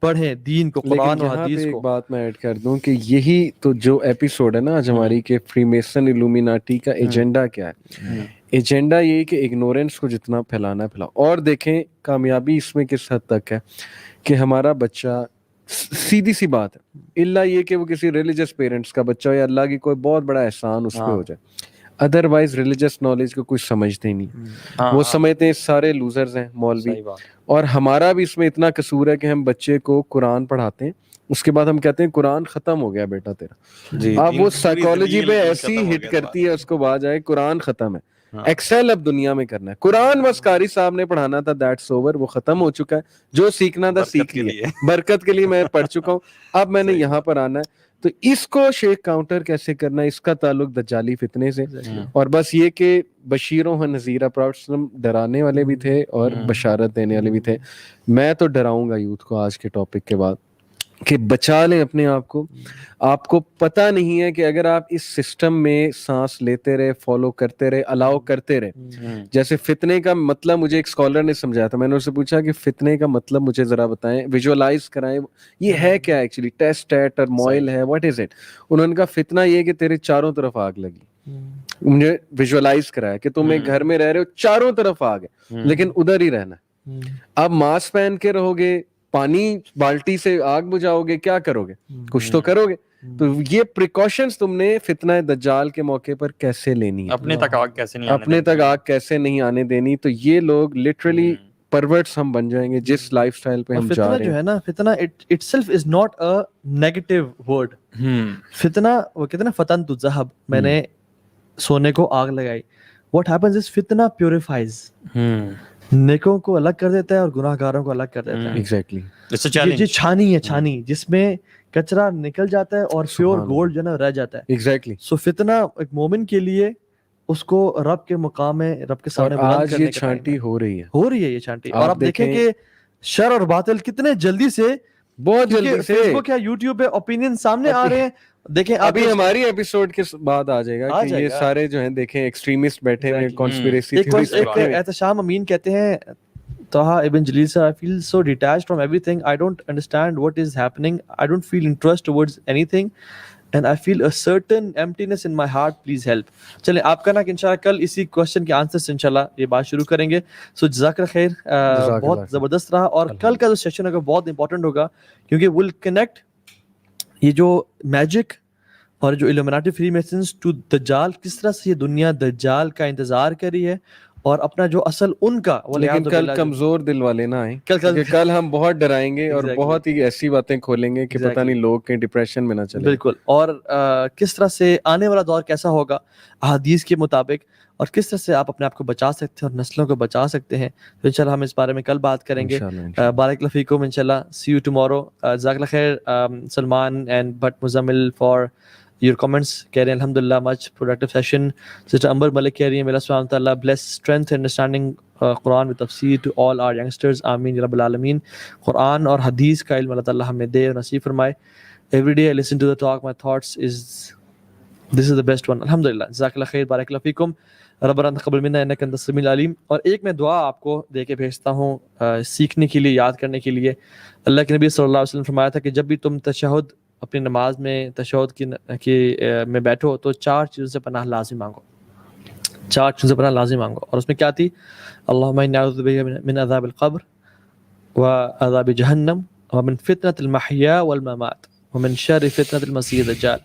Speaker 1: پڑھیں دین کو, قرآن اور حدیث
Speaker 3: ایک
Speaker 1: کو.
Speaker 3: بات میں ایڈ کر دوں کہ یہی تو جو ایپیسوڈ ہے نا آج ہماری کہ فری میسن الومیناٹی کا ایجنڈا کیا ہے. ایجنڈا یہی کہ اگنورینس کو جتنا پھیلانا ہے پھیلاؤ. اور دیکھیں کامیابی اس میں کس حد تک ہے کہ ہمارا بچہ, سیدھی سی بات ہے, اللہ یہ کہ وہ کسی ریلیجس پیرنٹس کا بچہ ہو یا اللہ کی کوئی بہت بڑا احسان اس پہ ہو جائے, ادروائز ریلیجس نالج کو کچھ سمجھتے ہی نہیں. وہ سمجھتے ہیں سارے لوزرز ہیں مولوی. اور ہمارا بھی اس میں اتنا قصور ہے کہ ہم بچے کو قرآن پڑھاتے ہیں, اس کے بعد ہم کہتے ہیں قرآن ختم ہو گیا بیٹا تیرا. اب وہ سائیکالوجی پہ ایسی ہٹ کرتی ہے اس کو, بعد آئے قرآن ختم ہے, ایکسل اب دنیا میں کرنا ہے. قرآن بس قاری صاحب نے پڑھانا تھا, دیٹس اوور, وہ ختم ہو چکا ہے. جو سیکھنا تھا سیکھ لیا, برکت کے لیے میں پڑھ چکا ہوں, اب میں نے یہاں پر آنا ہے. تو اس کو شیخ کاؤنٹر کیسے کرنا ہے, اس کا تعلق دجالی فتنے سے. اور بس یہ کہ بشیروں و نذیرہ, پرافٹ ڈرانے والے بھی تھے اور بشارت دینے والے بھی تھے. میں تو ڈراؤں گا یوتھ کو آج کے ٹاپک کے بعد کہ بچا لیں اپنے آپ کو. آپ کو پتہ نہیں ہے کہ اگر آپ اس سسٹم میں سانس لیتے رہے, فالو کرتے رہے, الاؤ کرتے رہے, جیسے فتنے کا مطلب مجھے ایک اسکالر نے سمجھایا تھا, میں نے اس سے پوچھا کہ فتنے کا مطلب مجھے ذرا بتائیں, ویژوالائز کرائیں, یہ ہے کیا ایکچولی, ٹیسٹ ہے, ٹرموائل ہے, واٹ از اٹ. انہوں نے کہا فتنہ یہ کہ تیرے چاروں طرف آگ لگی. مجھے ویژوالائز کرایا کہ تم ایک گھر میں رہ رہے ہو, چاروں طرف آگ ہے, لیکن ادھر ہی رہنا ہے. اب ماسک پہن کے رہو گے, پانی بالٹی سے آگ بجھاؤ گے, کیا کرو گے, کچھ تو کرو گے. تو یہ پریکاشنز تم نے فتنہ دجال کے موقع پر کیسے لینی ہے,
Speaker 2: اپنے تک آگ
Speaker 3: کیسے نہیں آنے دینی. تو یہ لوگ لٹرلی پرورٹس ہم بن جائیں گے جس لائف سٹائل پہ ہم جا رہے ہیں.
Speaker 1: جو ہے نا, فتنہ it self is not a negative word. فتنہ وہ کہتے ہیں نا فتنت الذهب, میں نے سونے کو آگ لگائی. واٹ ہیپنز از فتنہ پیوریفائز, نیکوں کو الگ کر دیتا ہے اور گناہ گاروں کو الگ کر دیتا ہے.
Speaker 3: ایگزیکٹلی
Speaker 1: یہ چھانی ہے, چھانی جس میں کچرا نکل جاتا ہے اور پیور گولڈ جو ہے نا رہ جاتا ہے.
Speaker 3: ایگزیکٹلی.
Speaker 1: سو فتنہ ایک مومن کے لیے اس کو رب کے مقام میں, رب کے سامنے بلند کرنے
Speaker 3: یہ چھانٹی ہو رہی ہے
Speaker 1: یہ چھانٹی. اور آپ دیکھیں کہ شر اور باطل کتنے جلدی سے,
Speaker 3: بہت جلدی سے
Speaker 1: فیس بک یا یوٹیوب پہ اوپینین سامنے آ رہے ہیں. دیکھیں
Speaker 3: ابھی ہماری ایپیسوڈ کے بعد آ جائے گا کہ یہ سارے جو ہیں دیکھیں ایکسٹریمسٹ بیٹھے ہوئے کانسپیریسی تھیوریز.
Speaker 1: احتشام امین کہتے ہیں, طه ابن جلیل sir, I feel so detached from everything. I don't understand what is happening. I don't feel interest towards anything and I feel a certain emptiness in my heart. Please help. چلیں آپ کا نا کہ انشاءاللہ کل اسی کوشچن کے آنسر سے انشاءاللہ یہ بات شروع کریں گے. سو جزاک اللہ خیر, بہت زبردست رہا. اور کل کا جو سیشن ہوگا بہت امپورٹنٹ ہوگا کیونکہ ول کنیکٹ یہ جو میجک اور جو illuminati فری میسنز ٹو دجال, کس طرح سے یہ دنیا دجال کا انتظار کر رہی ہے اور اپنا جو اصل ان کا.
Speaker 3: لیکن کل کمزور دل والے نہ آئیں, کیونکہ کل ہم بہت ڈرائیں گے اور بہت ہی ایسی باتیں کھولیں گے کہ پتہ نہیں لوگ کہیں ڈپریشن میں نہ چلیں.
Speaker 1: بالکل. اور کس طرح سے آنے والا دور کیسا ہوگا احادیث کے مطابق, اور کس طرح سے آپ اپنے آپ کو بچا سکتے ہیں اور نسلوں کو بچا سکتے ہیں. تو انشاءاللہ ہم اس بارے میں کل بات کریں گے. بارک اللہ فیکم انشاءاللہ. سی یو ٹمورو. جزاک اللہ خیر Salman and but Muzammil for your comments. کہہ رہے ہیں الحمدللہ much productive session. Sister Amber Malik کہہ رہی ہیں, اللہ سبحانہ وتعالیٰ bless strength and understanding Quran with تفسیر to all our youngsters. آمین یا رب العالمین. قرآن اور حدیث کا علم اللہ تعالیٰ ہمیں دے اور نصیب فرمائے. Every day I listen to the talk, my thoughts is this is the best one. الحمدللہ. جزاک اللہ خیر, بارک اللہ فیکم. ربنا تقبل منا انک انت السمیع العلیم. اور ایک میں دعا آپ کو دے کے بھیجتا ہوں سیکھنے کے لیے, یاد کرنے کے لیے. اللہ کے نبی صلی اللہ علیہ وسلم فرمایا تھا کہ جب بھی تم تشہد اپنی نماز میں تشہد کی میں بیٹھو تو 4 چیزوں سے پناہ لازم مانگو. 4 چیزوں سے پناہ لازم مانگو. اور اس میں کیا تھی؟ اللہم انی اعوذ بک من عذاب القبر وعذاب جہنم ومن فتنة المحیا والممات ومن شر فتنة المسیح الدجال.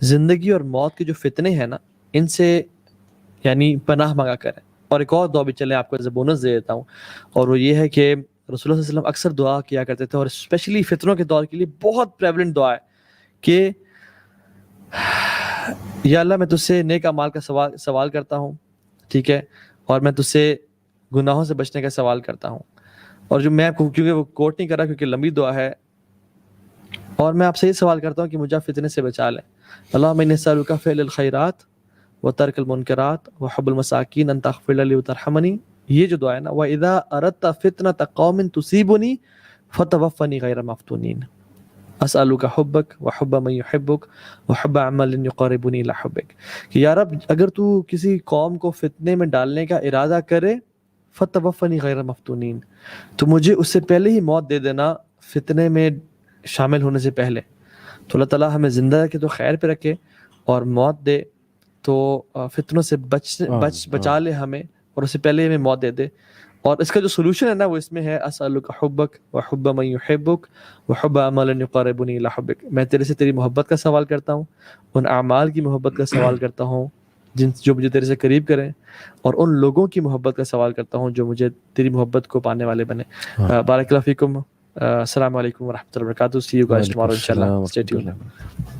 Speaker 1: زندگی اور موت کے جو فتنے ہیں نا, ان سے یعنی پناہ مانگا کریں. اور ایک اور دعا بھی چلے آپ کو ایز اے بونس دے دیتا ہوں, اور وہ یہ ہے کہ رسول اللہ صلی اللہ علیہ وسلم اکثر دعا کیا کرتے تھے, اور اسپیشلی فتنوں کے دور کے لیے بہت پریولنٹ دعا ہے کہ یا اللہ میں تجھ سے نیک اعمال کا سوال کرتا ہوں, ٹھیک ہے, اور میں تجھ سے گناہوں سے بچنے کا سوال کرتا ہوں. اور جو میں کیونکہ وہ کوٹ نہیں کر رہا کیونکہ لمبی دعا ہے, اور میں آپ سے یہ سوال کرتا ہوں کہ مجھے فتنے سے بچا لیں. اللہم انی اسألک فعل الخیرات وترک المنکرات وحب المساکین ان تغفر لی وترحمنی. یہ جو دعا ہے نا, وَإِذَا أَرَدْتَ فِتْنَةَ قَوْمٍ تُصِيبُنِي فَتَوَفَّنِي غَيْرَ مَفْتُونِينَ أَسْأَلُكَ حُبَّكَ وَحُبَّ مَن يُحِبُّكَ وَحُبَّ عَمَلٍ يُقَرِّبُنِي إِلَى حُبِّكَ. کہ یا رب اگر تو کسی قوم کو فتنے میں ڈالنے کا ارادہ کرے, فَتَوَفَّنِي غَيْرَ مَفْتُونِينَ, تو مجھے اس سے پہلے ہی موت دے دینا فتنے میں شامل ہونے سے پہلے تو اللہ تعالیٰ ہمیں زندہ رکھے تو خیر پہ رکھے اور موت دے تو فتنوں سے بچا لے ہمیں اور اس سے پہلے ہمیں موت دے دے. اور اس کا جو سولوشن ہے نا وہ اس میں ہے اسألک حبک وحب من یحبک وحب اعمال یقربنی الی حبک. میں تیرے سے تیری محبت کا سوال کرتا ہوں, ان اعمال کی محبت کا سوال کرتا ہوں جو مجھے تیرے سے قریب کریں, اور ان لوگوں کی محبت کا سوال کرتا ہوں جو مجھے تیری محبت کو پانے والے بنے. بارک اللہ فیکم. السلام علیکم ورحمۃ اللہ وبرکاتہ. See you guys tomorrow inshallah. Stay tuned.